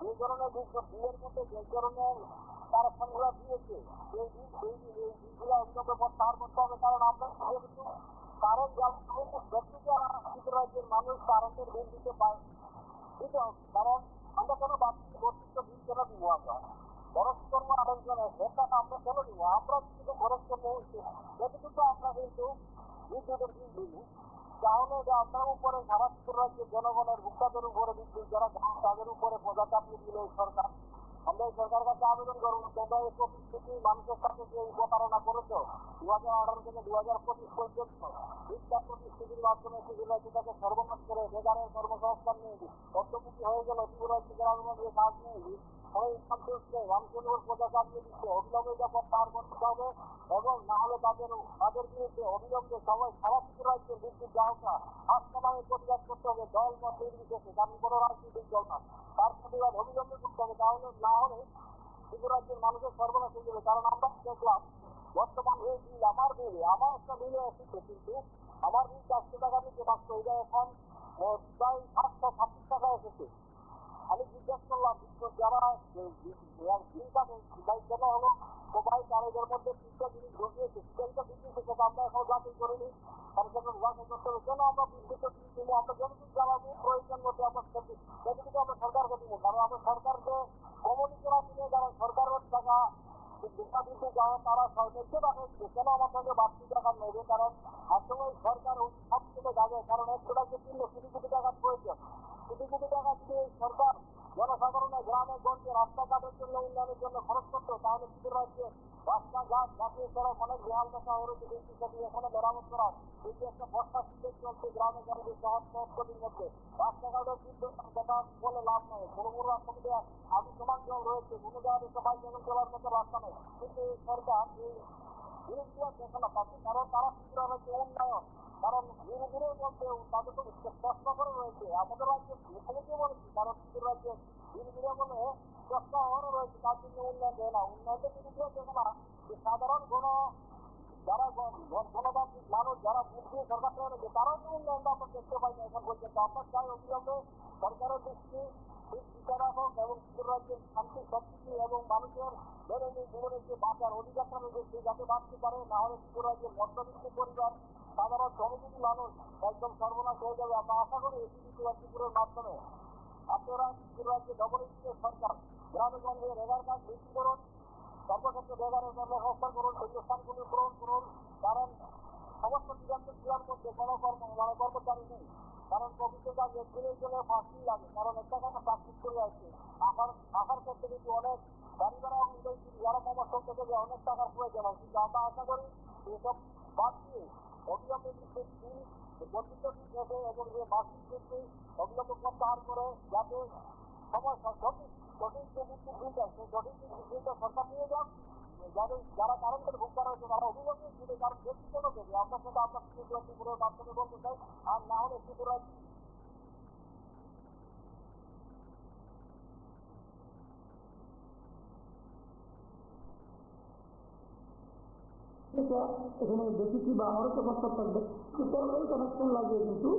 যে ধরনের বিলের মধ্যে যে ধরনের তারা সংগ্রহ দিয়েছে সেই বিলগুলো অন্তত প্রত্যাহার করতে হবে। কারণ আমরা যেহেতু কারেন্ট রাজ্যের মানুষ কারেন্টের বিল দিতে পায়, দিতে হবে। কারণ আমরা কেন বাড়তি বর্ধিত বিল কেন দিব? আমরা খরচ করবো আরেকজনের, সেটা আমরা কেন দিব? আমরা কিন্তু খরচ করবো যতটুকু আমরা কিন্তু বিদ্যুতের বিল দিব, তাহলে আপনার উপরে সারা রাজ্যের জনগণের ভোক্তাদের উপরে বিদ্যুৎ যারা তাদের উপরে প্রজা চাপিয়ে দিল এই সরকার। আমরা এই সরকার কাছে আবেদন করবো, তোমরা এই প্রতিশ্রুতি মানুষের সাথে যে প্রতারণা করেছ 2018 থেকে 2025 পর্যন্ত মিথ্যা প্রতিশ্রুতির মাধ্যমে ত্রিপুরা রাজ্যটাকে সর্বনাশ করে বেকারের কর্মসংস্থান নিয়ে অর্থমুখী হয়ে গেল, ত্রিপুরা রাজ্যে গ্রামগঞ্জে কাজ নিয়ে সবাই ইনকাম করছে, মানুষের উপর প্রজা চাপিয়ে দিচ্ছে। অবিলম্বে এটা প্রত্যাহার করতে হবে এবং না হলে তাদের বিরুদ্ধে অবিলম্বে সবাই সারা ত্রিপুরা রাজ্যের বিদ্যুৎ গ্রাহকরা হাসপাতালে প্রতিবাদ করতে হবে, দল মত নির্বিশেষে, কারণ কোনো রাজনৈতিক দল না, তার প্রতিবাদ অবিলম্বে করতে হবে। তাহলে না হলে ত্রিপুরা রাজ্যের মানুষের সর্বনাশ হয়ে যাবে। কারণ আমরা দেখলাম বর্তমান এই বিল, আমার একটা বিলে এসেছে, কিন্তু আমার বিল 400 টাকা নিতে পারতো, এটা এখন প্রায় 726 টাকা এসেছে। আমি জিজ্ঞেস করলাম যারা বিল কাটে কেন হলো, সবাই তাদের মধ্যে 3টা জিনিস ঢুকিয়েছে, সেটা বিদ্যুৎ সেটা আমরা এখন যাচাই করিনি, কারণ সেটা যাচাই করতে হবে। কেন আমরা বিদ্যুৎ দিব? আমরা যতটুকু জ্বালাবো প্রয়োজন মতো আমরা সেটুকু আমরা সরকারকে দিব, কারণ আমরা সরকারকে কমনি করা দিলে যারা সরকারের টাকা দিতে যাওয়া তারা সরকারকে টাকা দিবে, কেন আমার সঙ্গে বাড়তি টাকা নেবে? কারণ আসলে সরকার সব থেকে যাবে, কারণ 100 টাকা 3 কোটি টাকার প্রয়োজন। 3 কোটি টাকা যদি এই সরকার জনসাধারণের গ্রামে গঞ্জে রাস্তাঘাটের জন্য উন্নয়নের জন্য খরচ করতো, তাহলে ত্রিপুরা রাজ্যে রাস্তাঘাট জাতীয় সড়ক অনেক বেহাল দশা হয়ে রয়েছে, সেটি এখানে মেরামত করা। এই যে একটা বর্ষা সিজন চলছে গ্রামে গঞ্জে শহরের মধ্যে, রাস্তাঘাটের কথা বলে লাভ নয়। বড় বড় রাস্তা মধ্যে আমি সমান জল রয়েছে, কোনো জায়গায় একটা বাইক এখন চলার মতো রাস্তা নেই, কিন্তু এই সরকার এই বিরোধীরা দেখে না পাচ্ছে, কারণ তারা ত্রিপুরা রাজ্যে উন্নয়ন, কারণ বিরোধীদের মধ্যেও তাদের তো প্রশ্ন করে রয়েছে আমাদের রাজ্যের মুখ্যমন্ত্রী বলেছে, কারণ ত্রিপুরা রাজ্যে বিরোধীরা বলে প্রশ্ন হওয়ারও রয়েছে, তার জন্য উন্নয়ন দেয় না। উন্নয়নের বিরোধীরা দেখে না যে সাধারণ যারা গণতান্ত্রিক মানুষ যারা ভোট দিয়ে সরকার চালাচ্ছে, তারাও তো উন্নয়নটা আমরা দেখতে পাই না এখন পর্যন্ত। আমরা চাই অবিলম্বে সরকারের দৃষ্টি বিচার হোক এবং ত্রিপুরা রাজ্যের শান্তি সম্প্রীতি এবং মানুষের দৈনন্দিন জীবনের যে বাঁচার অধিকারটা রয়েছে যাতে বাঁচতে পারে, না হলে ত্রিপুরা রাজ্যের মধ্যবিত্ত পরিবার সাধারণ শ্রমজীবী মানুষ একদম সর্বনাশ হয়ে যাবে। আমরা আশা করি এটি ত্রিপুরার মাধ্যমে আপনারা ত্রিপুরা রাজ্যে ডবল ইঞ্জিনের সরকার গ্রামে গঞ্জে রেগার কাজ বৃদ্ধি করুন, সর্বক্ষেত্রে রেগারের কর্মসংস্থান করুন, সংস্থানগুলি গ্রহণ করুন, কারণ সমস্ত বিধানকে ক্রিয়ার মধ্যে কোনো কর্মচারী নেই, কারণ অফিসে কাজ একদিনের জন্য 5 দিন লাগে, কারণ একটা কথা প্রাকৃতিক করে আছে। আঁকার ক্ষেত্রে কিন্তু অনেক গাড়ি ভাড়া অনুযায়ী যারা কমার্শিয়াল থেকে যে অনেক টাকার প্রয়োজন হয়, কিন্তু আমরা আশা করি এসব বাদ দিয়ে অবিলম্বে বর্ধিত এসে এবং যে মাসিক বৃদ্ধি অবিলম্বে প্রত্যাহার করে যাতে সময় সঠিক যে বিদ্যুৎ বিলটা সেই সঠিক বিদ্যুৎ বিলটা সরকার নিয়ে যান, যারা কারেন্টের ভোক্তা রয়েছে তারা অবিলম্বে দিলে, কারণ ব্যক্তিগত দেবে আপনার সাথে আপনার ত্রিপুরার মাধ্যমে বলতে চাই। আর না হলে ত্রিপুরা এখানে দেখেছি বা আমারও তো প্রস্তাব থাকবে যে টেম্পোরারি কানেকশন লাগিয়ে কিন্তু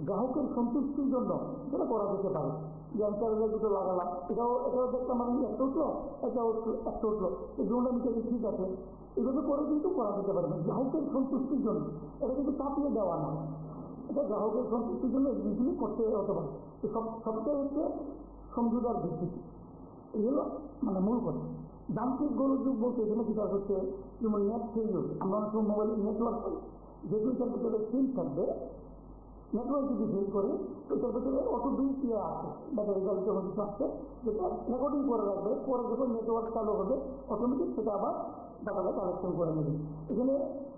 গ্রাহকের সন্তুষ্টির জন্য সেটা করা যেতে পারে। যে অঞ্চলের দুটো লাগালাম, এটাও দেখতাম আমি একটা উঠলো, এটাও একটা উঠলো, এই দুটো মিটারে ঠিক আছে, এভাবে করে কিন্তু করা যেতে পারে না গ্রাহকের সন্তুষ্টির জন্য। এটা কিন্তু চাপিয়ে দেওয়া না, এটা গ্রাহকের সন্তুষ্টির জন্য এই জিনিসগুলি করতে হতে পারে। সবটাই হচ্ছে সমঝোতার ভিত্তিতে, এই হলো মানে মূল কথা। যান্ত্রিক গোলযোগ বলতে এখানে যেটা হচ্ছে যেমন নেট ফেলিওর, আমরা অনেক সময় মোবাইলের নেটওয়ার্ক করি, যেহেতু এটার ভিতরে সিম থাকবে, নেটওয়ার্ক যদি ফেল করে এটার ভিতরে অটো দুই ইয়ে আছে, ব্যাটারি চালিত কিছু আছে যেটা রেকর্ডিং করে রাখবে, পরে যখন নেটওয়ার্ক চালু হবে অটোমেটিক সেটা আবার ডাটাটা কালেকশন করে নেবে। এখানে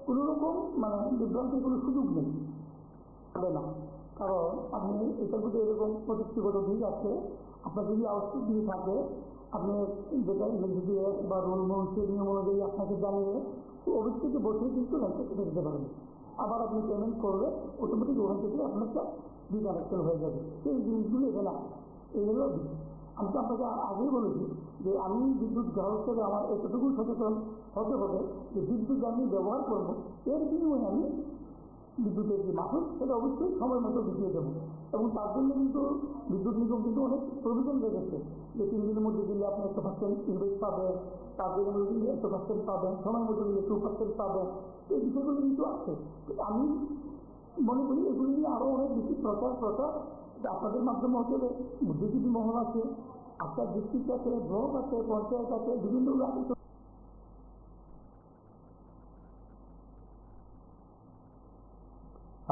কোনো রকম মানে বিভ্রান্তির কোনো সুযোগ নেই, হবে না। কারণ আপনি এটার ভিতরে এরকম প্রযুক্তিগত দিক আছে, আপনার যদি আউটপুট দিয়ে থাকে আপনি যেটা ইলেকট্রিসিটি বা রুল সেই নিয়ম অনুযায়ী আপনাকে জানিয়ে অফিস থেকে বসে কিন্তু লাইনটা কেটে দিতে পারবেন। আবার আপনি পেমেন্ট করলে অটোমেটিক ওখান থেকে আপনারটা ডিকানেকশন হয়ে যাবে। সেই জিনিসগুলো এখানে এই হলো। আমি তো আপনাকে আগেই বলেছি যে আমি বিদ্যুৎ গ্রাহক হিসেবে আমার এতটুকু সচেতন হতে হবে যে বিদ্যুৎ আমি ব্যবহার করবো, এর বিনিময়ে আমি বিদ্যুতের যে মাসুল সেটা অবশ্যই সময় মতো ঢুকিয়ে দেবো। এবং তার জন্য কিন্তু বিদ্যুৎ নিগম কিন্তু অনেক প্রভিশন রেখেছে যে 3 দিনের মধ্যে দিলে আপনি 100% ইনভেস্ট পাবেন, 5 দিনের মধ্যে দিলে 100% পাবেন, সময় মতো দিলে 2% পাবেন, এই বিষয়গুলো কিন্তু আছে। কিন্তু আমি মনে করি এগুলি নিয়ে আরও অনেক বেশি প্রচার আপনাদের মাধ্যমে হতে হবে। বুদ্ধিজীবী মহল আছে, আপনার ডিস্ট্রিক্ট আছে, ব্লক আছে, পঞ্চায়েত আছে, বিভিন্ন আছে।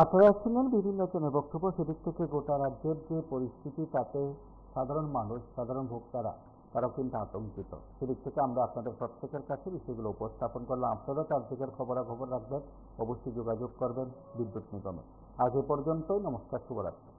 আপনারা শুনলেন বিভিন্ন জনের বক্তব্য। সেদিক থেকে গোটা রাজ্যের যে পরিস্থিতি তাতে সাধারণ মানুষ, সাধারণ ভোক্তারা তারাও কিন্তু আতঙ্কিত। সেদিক থেকে আমরা আপনাদের প্রত্যেকের কাছে বিষয়গুলো উপস্থাপন করলাম। আপনারা চারদিকের খবরাখবর রাখবেন, অবশ্যই যোগাযোগ করবেন বিদ্যুৎ নিগমে। আজ এ পর্যন্তই, নমস্কার, শুভরাত্রি।